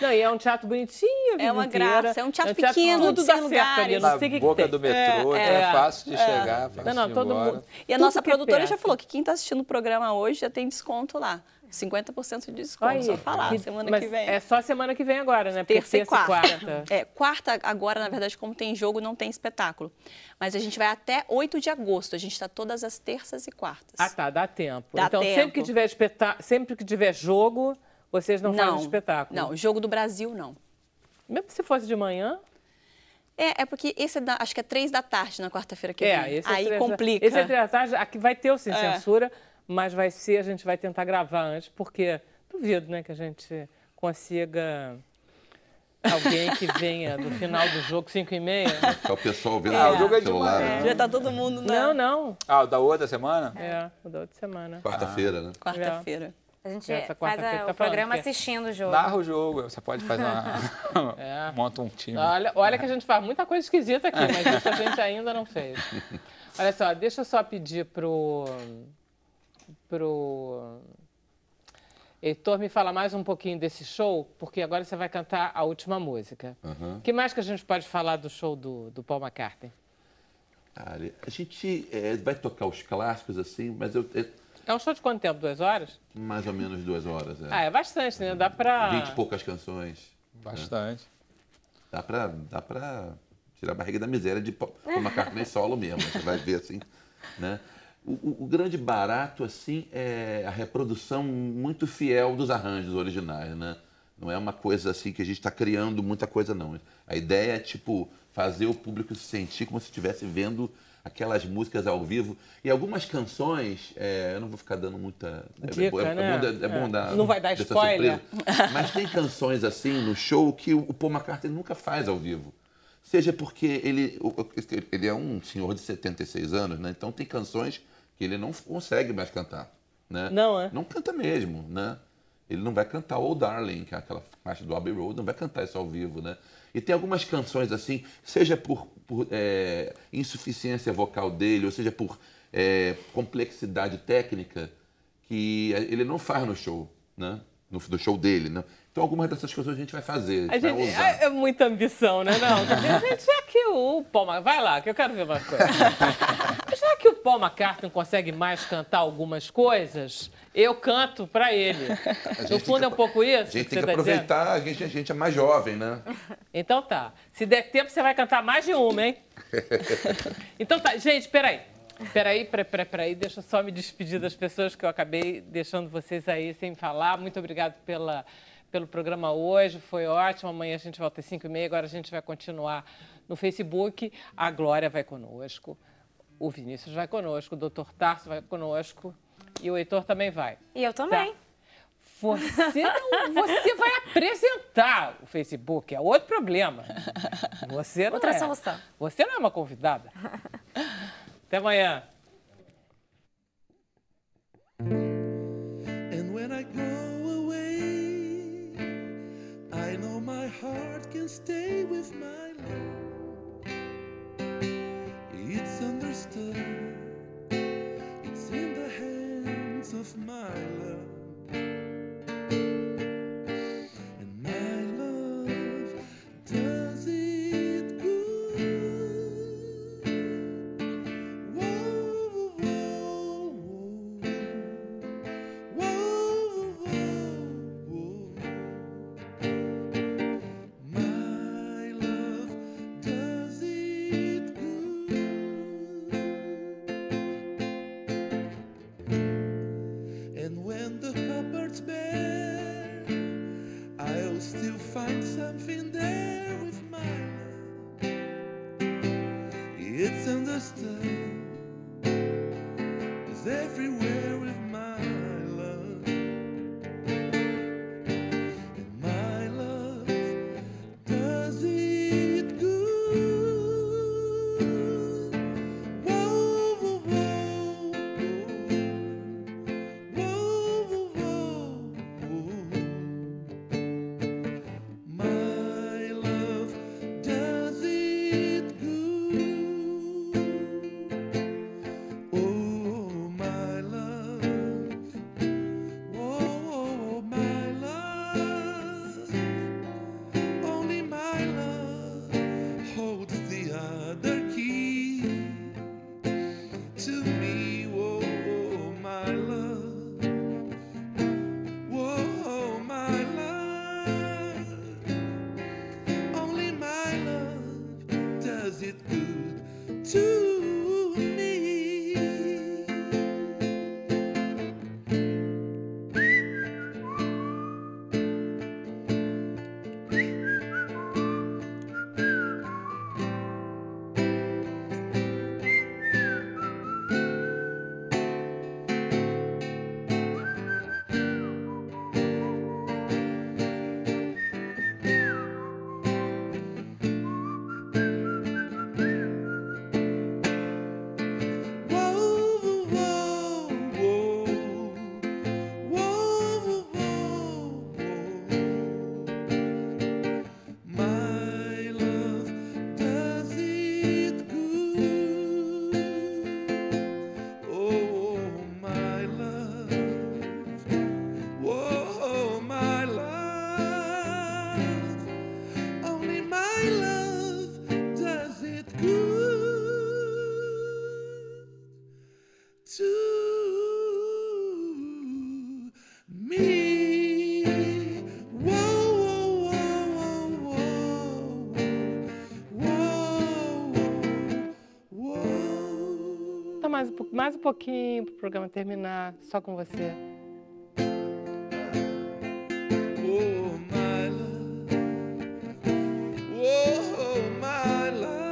Não, e é um teatro bonitinho, É uma graça, é um teatro pequeno, pequeno, tudo de dá 100 certo ali, lugares. não Na sei o que boca tem. do metrô, é fácil de chegar, fácil Não, de ir todo embora. mundo. E a tudo nossa que é produtora já perto. falou que quem está assistindo o programa hoje já tem desconto lá. 50% de desconto, Aí, só falar, que- semana mas que vem. É só semana que vem agora, né? Porque Terça e quarta. quarta. Quarta, agora, na verdade, como tem jogo, não tem espetáculo. Mas a gente vai até 8 de agosto. A gente está todas as terças e quartas. Ah, tá, dá tempo. Dá então, tempo. sempre que tiver jogo, vocês não fazem espetáculo. Não, jogo do Brasil, não. Mesmo se fosse de manhã. É porque esse acho que é 3 da tarde na quarta-feira que vem. Esse Aí é 3 complica. Esse é 3 da tarde, aqui vai ter o Sem Censura, mas a gente vai tentar gravar antes, porque duvido, né, que a gente consiga alguém que venha do final do jogo, 5h30. Só o pessoal vendo o jogo é no de celular. manhã. né? Já tá todo mundo Não. Ah, o da outra semana? O da outra semana. Quarta-feira, né? quarta-feira. A gente Essa faz quarta-feira tá o programa falando que- assistindo o jogo. Narra o jogo, você pode fazer monta um time. Olha que a gente faz muita coisa esquisita aqui, mas isso a gente ainda não fez. Olha só, deixa eu só pedir pro Heitor me falar mais um pouquinho desse show, porque agora você vai cantar a última música. O que mais que a gente pode falar do show do Paul McCartney? Cara, a gente vai tocar os clássicos assim, mas É um show de quanto tempo? 2 horas? mais ou menos 2 horas. É bastante, né? Dá pra... 20 e poucas canções. Bastante. Dá pra tirar a barriga da miséria de Paul McCartney solo mesmo. Você vai ver assim, né? O grande barato, assim, é a reprodução muito fiel dos arranjos originais, né? Não é uma coisa assim que a gente está criando muita coisa, não. A ideia é, tipo, fazer o público se sentir como se estivesse vendo aquelas músicas ao vivo. E algumas canções, eu não vou ficar dando muita... Dica, né? É bom dar... Não vai dar dessa spoiler. surpresa. Mas tem canções, assim, no show que o Paul McCartney nunca faz ao vivo. Seja porque ele é um senhor de 76 anos, né? Então tem canções que ele não consegue mais cantar, né? Não canta mesmo, né? Ele não vai cantar Oh Darling, que é aquela faixa do Abbey Road, não vai cantar isso ao vivo, né? E tem algumas canções assim, seja por insuficiência vocal dele, ou seja por complexidade técnica, que ele não faz no show, né? Do show dele, né? Então algumas dessas coisas a gente vai fazer, A vai gente, usar. é muita ambição, né? Não, gente, já que o Paul McCartney... Vai lá, que eu quero ver mais coisas. Já que o Paul McCartney consegue mais cantar algumas coisas, eu canto pra ele. No fundo é um pouco isso A gente que tem você que tá dizendo? aproveitar, a gente é mais jovem, né? Então tá. Se der tempo, você vai cantar mais de uma, hein? Então tá. Gente, peraí, deixa eu só me despedir das pessoas que eu acabei deixando vocês aí sem falar. Muito obrigado pelo programa hoje, foi ótimo. Amanhã a gente volta às 5h30, agora a gente vai continuar no Facebook. A Glória vai conosco, o Vinícius vai conosco, o Dr. Tarso vai conosco e o Heitor também vai. E eu também. Tá? Você vai apresentar o Facebook, é outro problema. Você não Outra solução. Você não é uma convidada. Até amanhã. And when I go away, I know my heart can stay with my love. It's understood, it's in the hands of my love. And my love does it good. Whoa. find something there with my love. It's understood. It's everywhere with my love. And my love does it good. Whoa, whoa, whoa, whoa, whoa, whoa, whoa. My love does it good. Oh, my love. Oh, my love. Only my love holds the other key to me. Oh, my love. Oh, my love. Only my love does it good to me. Whoa, whoa, whoa, whoa, whoa, whoa. My love does it good. Oh, my love. Whoa, my love. Only my love does it good to me. Whoa, whoa, whoa, whoa, whoa, whoa. Então, mais um pouquinho para o programa terminar, só com você. Oh, my love. Oh, my love.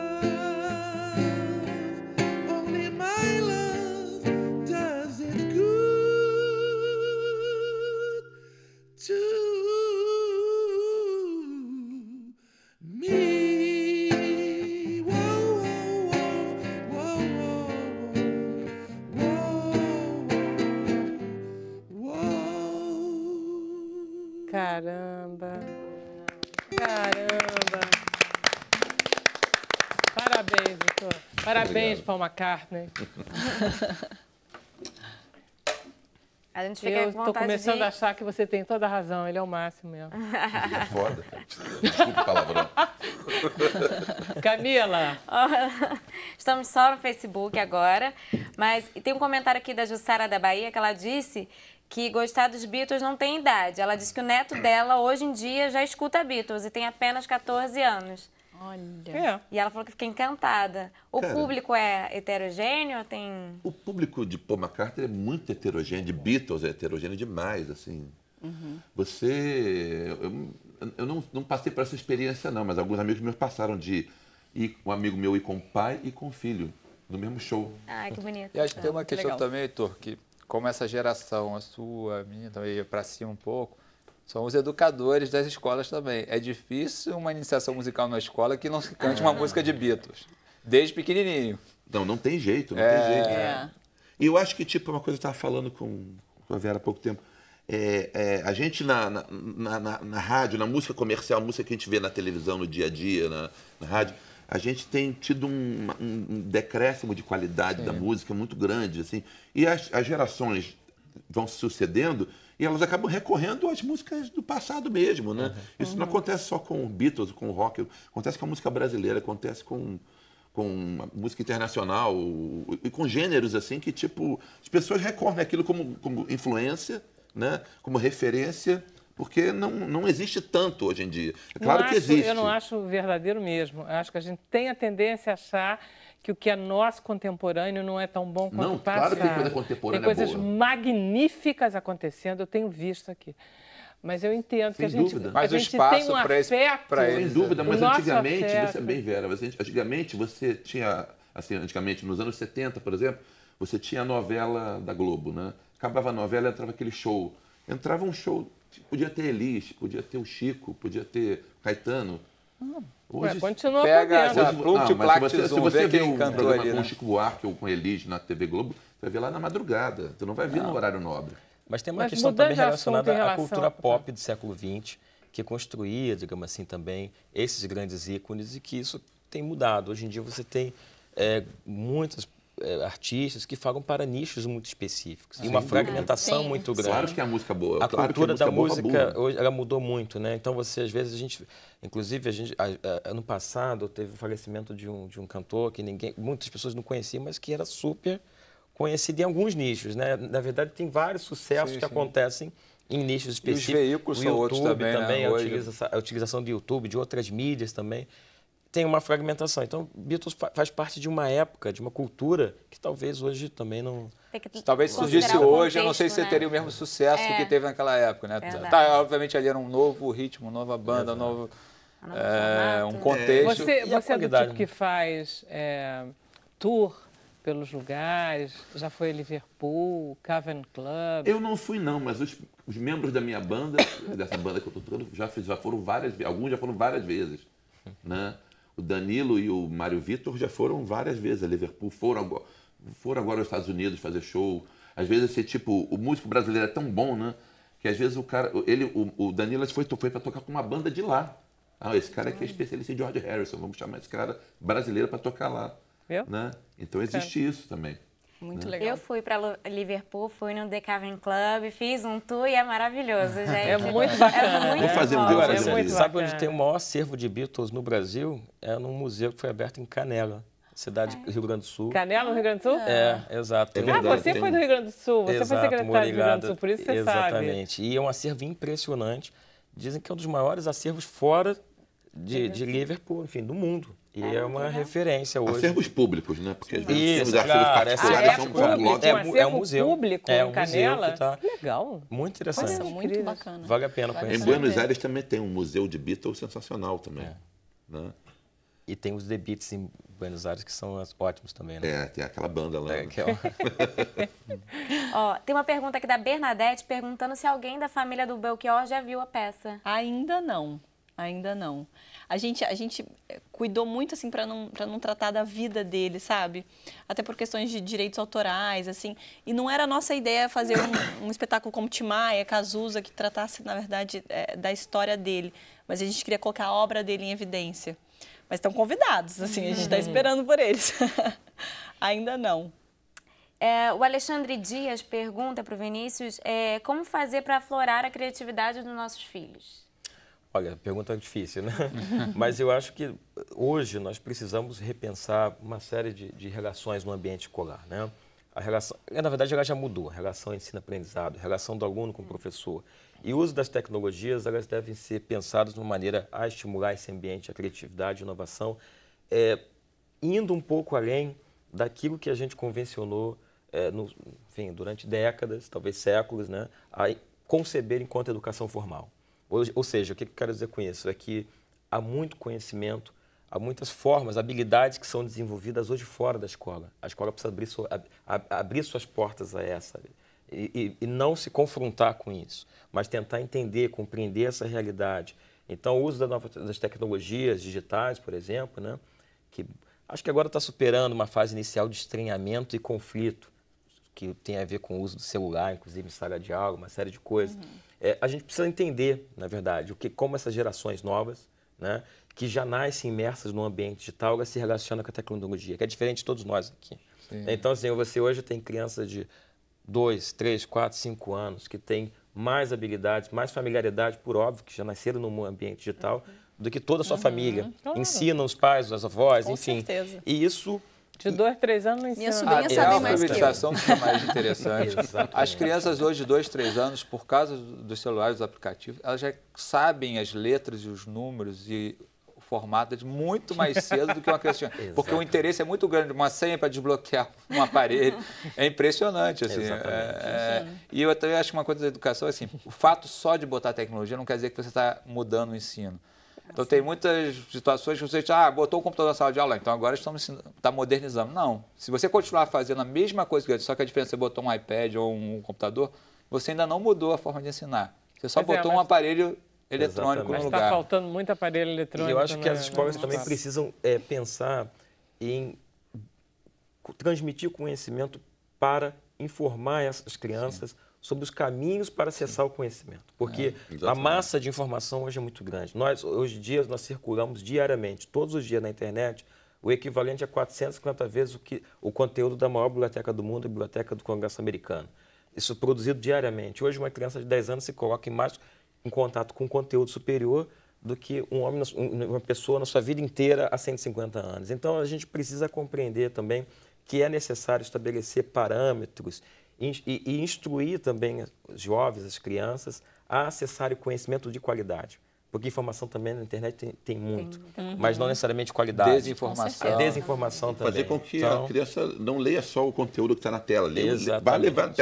Only my love does it good to me. Whoa, whoa, whoa, whoa, whoa. Caramba! Caramba! Parabéns, doutor. Parabéns, Paul McCartney. A gente fica Eu com estou vontade começando de... a achar que você tem toda a razão. Ele é o máximo mesmo. É foda. Desculpa o palavrão. Camila! Estamos só no Facebook agora, mas tem um comentário aqui da Jussara da Bahia que ela disse que gostar dos Beatles não tem idade. Ela disse que o neto dela, hoje em dia, já escuta Beatles e tem apenas 14 anos. Olha. É. E ela falou que fica encantada. O Cara, público é heterogêneo? Tem... O público de Paul McCartney é muito heterogêneo, de Beatles é heterogêneo demais, assim. Você... Eu não passei por essa experiência, não, mas alguns amigos meus passaram de ir, um amigo meu ir com o pai e com o filho, no mesmo show. Ai, que bonito. E acho que tem uma questão legal. também, Heitor, que como essa geração, a sua, a minha, também para cima um pouco, são os educadores das escolas também. É difícil uma iniciação musical na escola que não se cante uma música de Beatles, desde pequenininho. Não tem jeito, não tem jeito. É. E eu acho que, tipo, uma coisa que eu estava falando com a Vera há pouco tempo, a gente na rádio, na música comercial, a música que a gente vê na televisão no dia a dia, na rádio, a gente tem tido um decréscimo de qualidade da música muito grande, assim. E as gerações vão se sucedendo e elas acabam recorrendo às músicas do passado mesmo, né? Isso não acontece só com Beatles, com rock, acontece com a música brasileira, acontece com a música internacional e com gêneros, assim, que, tipo, as pessoas recorrem àquilo como influência, né? Como referência, porque não existe tanto hoje em dia. É claro que existe. Eu não acho verdadeiro mesmo. Eu acho que a gente tem a tendência a achar que o que é nosso contemporâneo não é tão bom quanto o passado. Claro que tem coisa contemporânea Tem coisas boa. magníficas acontecendo, eu tenho visto aqui. Mas eu entendo que Sem a gente, dúvida. a Mas o gente espaço tem um pra esse- afeto. pra Sem eles, dúvida, o mas nosso antigamente, afeto. você é bem, Vera, antigamente você tinha, assim, antigamente, nos anos 70, por exemplo, você tinha a novela da Globo, né? Acabava a novela, entrava aquele show. Entrava um show, podia ter Elis, podia ter o Chico, podia ter Caetano. Ué, continua Pega podendo. essa- Plum, Não, mas se Zoom, você vê vê quem um cantou programa ali, com né? o Chico Buarque ou com Elis na TV Globo, você vai ver lá na madrugada. Você não vai ver no horário nobre. Mas tem uma Mas questão mudando também de assunto relacionada em relação à cultura a- pop do século XX, que construía, digamos assim, também esses grandes ícones e que isso tem mudado. Hoje em dia você tem muitos artistas que falam para nichos muito específicos e uma fragmentação Sim. muito grande. Claro que a música boa. A claro cultura que a da boa música boa. hoje ela mudou muito, né? Então você às vezes inclusive ano passado teve o falecimento de um cantor que muitas pessoas não conheciam, mas que era super conhecido em alguns nichos, né? Na verdade tem vários sucessos que acontecem em nichos específicos. veículos o são YouTube outros também, né? Hoje. a utilização do YouTube, de outras mídias também tem uma fragmentação. Então Beatles faz parte de uma época, de uma cultura que talvez hoje também não. Tem que Talvez considerar surgisse o hoje, eu não sei se contexto, você teria o né? mesmo sucesso que teve naquela época, né? Verdade. Tá, obviamente ali era um novo ritmo, uma nova banda, um novo formato. um contexto. Você E a é do qualidade, tipo que faz tour pelos lugares, já foi a Liverpool, Cavern Club. Eu não fui, não, mas os membros da minha banda, dessa banda que eu tô tocando, já foram várias vezes. Alguns já foram várias vezes. Né? O Danilo e o Mário Vitor já foram várias vezes a Liverpool, foram agora aos Estados Unidos fazer show. Às vezes, assim, tipo, o músico brasileiro é tão bom, né? Que às vezes o Danilo foi para tocar com uma banda de lá. Ah, esse cara aqui é especialista em George Harrison, vamos chamar esse cara brasileiro para tocar lá. Viu? Né? Então existe isso também. Muito legal. Eu fui para Liverpool, fui no The Cavern Club, fiz um tour e é maravilhoso, gente. É muito bacana. É muito Vou fazer um bom. dia, vou Agora, fazer um muito dia. sabe bacana. onde tem o maior acervo de Beatles no Brasil? É num museu que foi aberto em Canela, cidade do Rio Grande do Sul. Canela, no Rio Grande do Sul? Exato. É Tem Ah, verdade, você tem- foi do Rio Grande do Sul, você foi Exato, secretário do Rio Grande do Morigado, Sul, por isso você exatamente. E é um acervo impressionante. Dizem que é um dos maiores acervos fora de Liverpool, enfim, do mundo. E é uma referência hoje. Acervos públicos, né? Porque às vezes Isso, os acervos claro, particulares sabe. são Ah, é público? lógicos. Um acervo museu. público é em um museu Canela? que tá Legal. muito interessante. Nossa, muito incrível. bacana. Vale a pena Em conhecer. Buenos Aires também tem um museu de Beatles sensacional também. Né? E tem os The Beats em Buenos Aires que são ótimos também, né? Tem aquela banda lá. Que é Ó, tem uma pergunta aqui da Bernadette perguntando se alguém da família do Belchior já viu a peça. Ainda não. Ainda não. A gente cuidou muito, assim, para não tratar da vida dele, sabe? Até por questões de direitos autorais, assim. E não era a nossa ideia fazer um espetáculo como Timaya, Cazuza, que tratasse, na verdade, da história dele. Mas a gente queria colocar a obra dele em evidência. Mas estão convidados, assim, a gente está esperando por eles. Ainda não. O Alexandre Dias pergunta para o Vinícius como fazer para aflorar a criatividade dos nossos filhos. Olha, pergunta difícil, né? Mas eu acho que hoje nós precisamos repensar uma série de relações no ambiente escolar, né? A relação, na verdade, ela já mudou. A relação ensino-aprendizado, a relação do aluno com o professor. E o uso das tecnologias, elas devem ser pensadas de uma maneira a estimular esse ambiente, a criatividade, a inovação, indo um pouco além daquilo que a gente convencionou, enfim, durante décadas, talvez séculos, né? A conceber enquanto educação formal. Ou seja, o que eu quero dizer com isso? É que há muito conhecimento, há muitas formas, habilidades que são desenvolvidas hoje fora da escola. A escola precisa abrir suas portas a essa e não se confrontar com isso, mas tentar entender, compreender essa realidade. Então, o uso das tecnologias digitais, por exemplo, né, que acho que agora está superando uma fase inicial de estranhamento e conflito, que tem a ver com o uso do celular, inclusive em sala de aula, uma série de coisas. A gente precisa entender, na verdade, como essas gerações novas, né, que já nascem imersas no ambiente digital, elas se relacionam com a tecnologia, que é diferente de todos nós aqui. Sim. Então, assim, você hoje tem crianças de 2, 3, 4, 5 anos que têm mais habilidades, mais familiaridade, por óbvio, que já nasceram no ambiente digital, do que toda a sua família. Claro. Ensinam os pais, as avós, Com enfim. certeza. E isso... De 2, 3 anos não Minha ensina. sobrinha sabe A mais que eu. alfabetização fica mais interessante. Exatamente. As crianças hoje de 2, 3 anos, por causa dos celulares, dos aplicativos, elas já sabem as letras e os números e formatas muito mais cedo do que uma criança tinha. Porque o interesse é muito grande, uma senha para desbloquear um aparelho. É impressionante, assim. E eu também acho que uma coisa da educação, assim, o fato só de botar tecnologia não quer dizer que você está mudando o ensino. Então, tem muitas situações que você diz, botou o computador na sala de aula, então agora está modernizando. Não. Se você continuar fazendo a mesma coisa que antes, só que a diferença é que você botou um iPad ou um computador, você ainda não mudou a forma de ensinar. Você só botou um aparelho eletrônico no lugar. Mas está faltando muito aparelho eletrônico. E eu acho que as escolas também precisam pensar em transmitir conhecimento para informar essas crianças sobre os caminhos para acessar o conhecimento. Porque a massa de informação hoje é muito grande. Hoje em dia, nós circulamos diariamente, todos os dias na internet, o equivalente a 450 vezes o conteúdo da maior biblioteca do mundo, a Biblioteca do Congresso Americano. Isso é produzido diariamente. Hoje, uma criança de 10 anos se coloca mais em contato com conteúdo superior do que uma pessoa na sua vida inteira há 150 anos. Então, a gente precisa compreender também que é necessário estabelecer parâmetros e instruir também os jovens, as crianças, a acessarem conhecimento de qualidade. Porque informação também na internet tem muito, mas não necessariamente qualidade. Desinformação. Desinformação também. Fazer com que a criança não leia só o conteúdo que está na tela. Vai levar,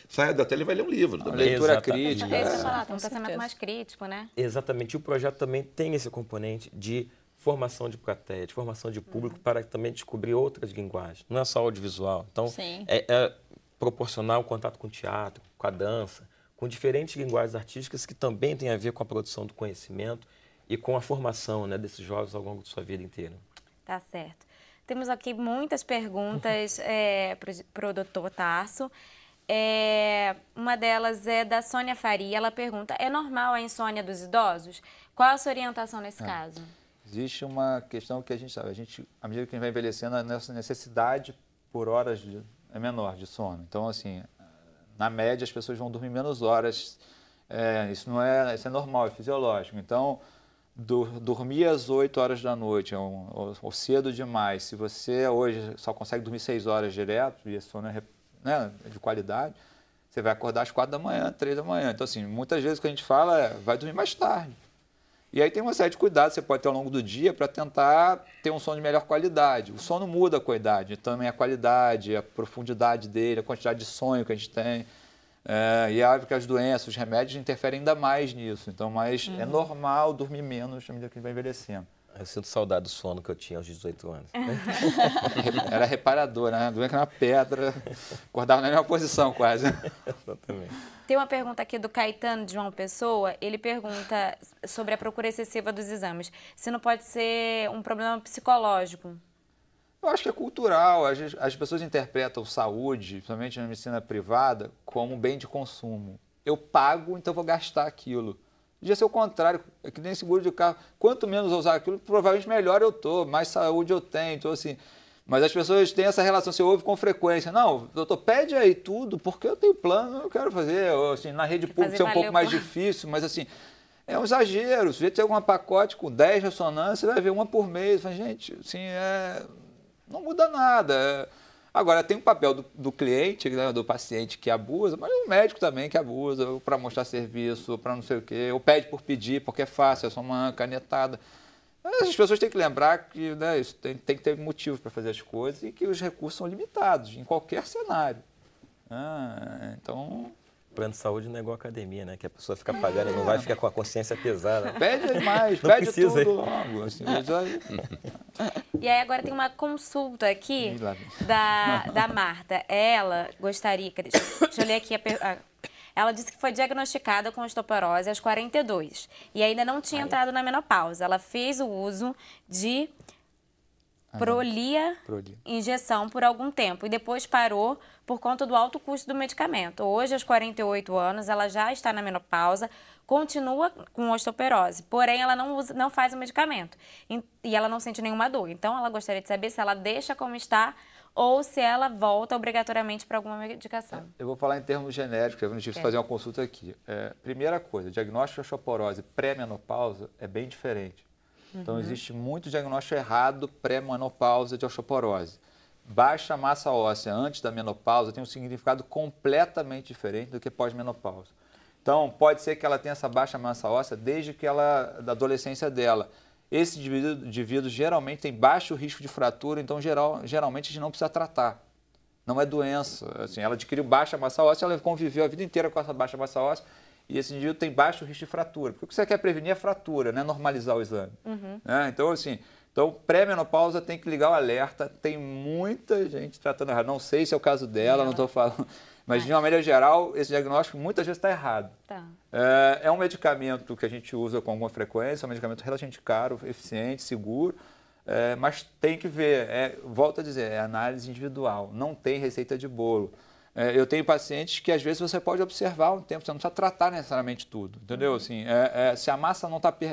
saia da tela e vai ler um livro. Leitura crítica. Tem um pensamento mais crítico, né? Exatamente. E o projeto também tem esse componente de formação de plateia, de formação de público, para também descobrir outras linguagens. Não é só audiovisual. Então, é proporcionar o contato com o teatro, com a dança, com diferentes linguagens artísticas que também têm a ver com a produção do conhecimento e com a formação, né, desses jovens ao longo de sua vida inteira. Tá certo. Temos aqui muitas perguntas para o doutor Tarso. Uma delas é da Sônia Faria. Ela pergunta, é normal a insônia dos idosos? Qual a sua orientação nesse caso? Existe uma questão que a gente sabe. À medida que a gente vai envelhecendo, a nossa necessidade por horas é menor de sono. Então, assim, na média, as pessoas vão dormir menos horas. Isso é normal, é fisiológico. Então, dormir às 8 horas da noite ou cedo demais, se você hoje só consegue dormir 6 horas direto, e esse sono é de qualidade, você vai acordar às 4 da manhã, 3 da manhã. Então, assim, muitas vezes o que a gente fala vai dormir mais tarde. E aí tem uma série de cuidados que você pode ter ao longo do dia para tentar ter um sono de melhor qualidade. O sono muda com a idade, também a qualidade, a profundidade dele, a quantidade de sonho que a gente tem. E é óbvio que as doenças, os remédios interferem ainda mais nisso. Então, mas é normal dormir menos à medida que a gente vai envelhecendo. Eu sinto saudade do sono que eu tinha aos 18 anos. Era reparador, né? Doía que era uma pedra, acordava na mesma posição quase. Exatamente. Tem uma pergunta aqui do Caetano de João Pessoa. Ele pergunta sobre a procura excessiva dos exames. Se não pode ser um problema psicológico? Eu acho que é cultural. As pessoas interpretam saúde, principalmente na medicina privada, como um bem de consumo. Eu pago, então vou gastar aquilo. Devia ser o contrário, é que nem seguro de carro. Quanto menos eu usar aquilo, provavelmente melhor eu estou, mais saúde eu tenho. Então, assim, mas as pessoas têm essa relação, você ouve com frequência. Não, doutor, pede aí tudo, porque eu tenho plano, eu quero fazer. Ou, assim, na rede pública é um pouco mais difícil, mas assim, é um exagero. Se você tem algum pacote com 10 ressonâncias, você vai ver uma por mês. Fala, gente, assim, não muda nada. Agora, tem o papel do cliente, né, do paciente que abusa, mas o médico também que abusa, para mostrar serviço, para não sei o quê, ou pede por pedir, porque é fácil, é só uma canetada. As pessoas têm que lembrar que, né, isso tem que ter motivo para fazer as coisas e que os recursos são limitados, em qualquer cenário. Então... Plano de saúde não é igual academia, né? Que a pessoa fica pagando e não vai ficar com a consciência pesada. Pede mais, pede precisa, tudo logo. Assim, E aí agora tem uma consulta aqui da Marta. Ela gostaria... Deixa eu ler aqui Ela disse que foi diagnosticada com osteoporose aos 42 e ainda não tinha entrado na menopausa. Ela fez o uso de Prolia injeção por algum tempo e depois parou por conta do alto custo do medicamento. Hoje, aos 48 anos, ela já está na menopausa, continua com osteoporose, porém ela não faz o medicamento e ela não sente nenhuma dor. Então, ela gostaria de saber se ela deixa como está ou se ela volta obrigatoriamente para alguma medicação. Eu vou falar em termos genéricos, eu não tive que fazer uma consulta aqui. Primeira coisa, diagnóstico de osteoporose pré-menopausa é bem diferente. Então, existe muito diagnóstico errado pré-menopausa de osteoporose. Baixa massa óssea antes da menopausa tem um significado completamente diferente do que pós-menopausa. Então, pode ser que ela tenha essa baixa massa óssea desde que da adolescência dela. Esses indivíduos geralmente têm baixo risco de fratura, então geralmente a gente não precisa tratar. Não é doença. Assim, ela adquiriu baixa massa óssea, ela conviveu a vida inteira com essa baixa massa óssea e esse indivíduo tem baixo risco de fratura. Porque o que você quer prevenir é fratura, não é normalizar o exame. Né? Então, assim, pré-menopausa tem que ligar o alerta. Tem muita gente tratando errado. Não sei se é o caso dela, não estou falando. Mas, de uma maneira geral, esse diagnóstico muitas vezes está errado. Tá. É um medicamento que a gente usa com alguma frequência, é um medicamento relativamente caro, eficiente, seguro. Mas tem que ver, volto a dizer, é análise individual, não tem receita de bolo. Eu tenho pacientes que às vezes você pode observar um tempo, você não precisa tratar necessariamente tudo, entendeu? Assim, se a massa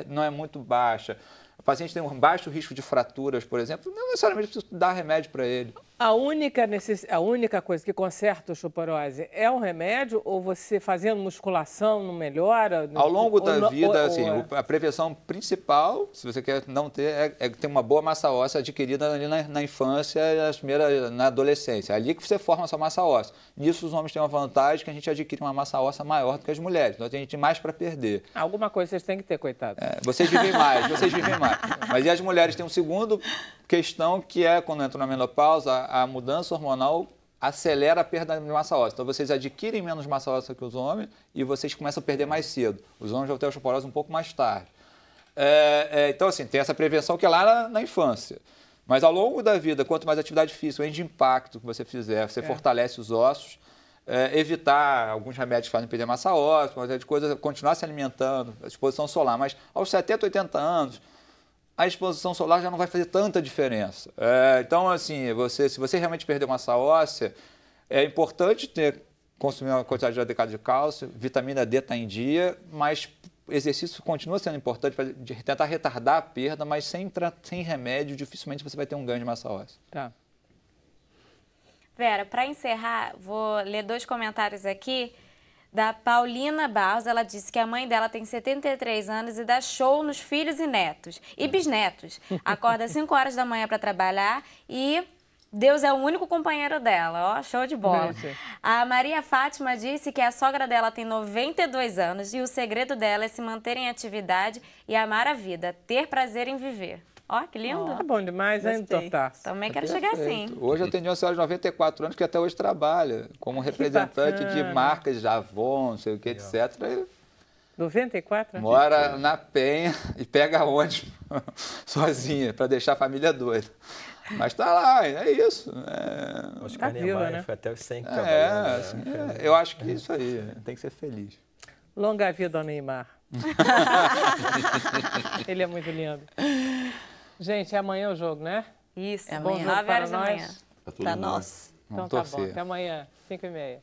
não é muito baixa, o paciente tem um baixo risco de fraturas, por exemplo, não necessariamente precisa dar remédio para ele. A única coisa que conserta a osteoporose é o remédio ou você fazendo musculação não melhora? Ao longo da vida, a prevenção principal, se você quer não ter, é ter uma boa massa óssea adquirida ali na infância e na adolescência. É ali que você forma a sua massa óssea. Nisso os homens têm uma vantagem que a gente adquire uma massa óssea maior do que as mulheres. Então a gente tem mais para perder. Alguma coisa vocês têm que ter, coitado. Vocês vivem mais. Mas e as mulheres têm um segundo questão que é quando entram na menopausa, a mudança hormonal acelera a perda de massa óssea. Então, vocês adquirem menos massa óssea que os homens e vocês começam a perder mais cedo. Os homens vão ter osteoporose um pouco mais tarde. Então, assim, tem essa prevenção que é lá na infância. Mas, ao longo da vida, quanto mais atividade física, o de impacto que você fizer, você fortalece os ossos, evitar alguns remédios que fazem perder massa óssea, uma série de coisas, continuar se alimentando, a exposição solar. Mas, aos 70, 80 anos, a exposição solar já não vai fazer tanta diferença. Então, assim, se você realmente perder massa óssea, é importante consumir uma quantidade adequada de cálcio, vitamina D está em dia, mas exercício continua sendo importante para tentar retardar a perda, mas sem remédio, dificilmente você vai ter um ganho de massa óssea. Tá. Vera, para encerrar, vou ler 2 comentários aqui. Da Paulina Barros, ela disse que a mãe dela tem 73 anos e dá show nos filhos e netos. E bisnetos. Acorda às 5 horas da manhã para trabalhar e Deus é o único companheiro dela. Ó, show de bola. A Maria Fátima disse que a sogra dela tem 92 anos e o segredo dela é se manter em atividade e amar a vida, ter prazer em viver. Ó, que lindo. Tá bom demais, hein, doutor Tarso? Também quero chegar assim. Hoje eu atendi uma senhora de 94 anos que até hoje trabalha como representante de marcas de Avon, não sei o que, etc. 94? Mora na Penha e pega ônibus sozinha para deixar a família doida. Mas tá lá, é isso. Oscar viva, né? Foi até os 100 eu acho que é isso aí, tem que ser feliz. Longa vida ao Neymar. Ele é muito lindo. Gente, é amanhã o jogo, né? Isso, É bom amanhã. jogo 9 horas da manhã. Para nós. Então tá bom, até amanhã, 5h30.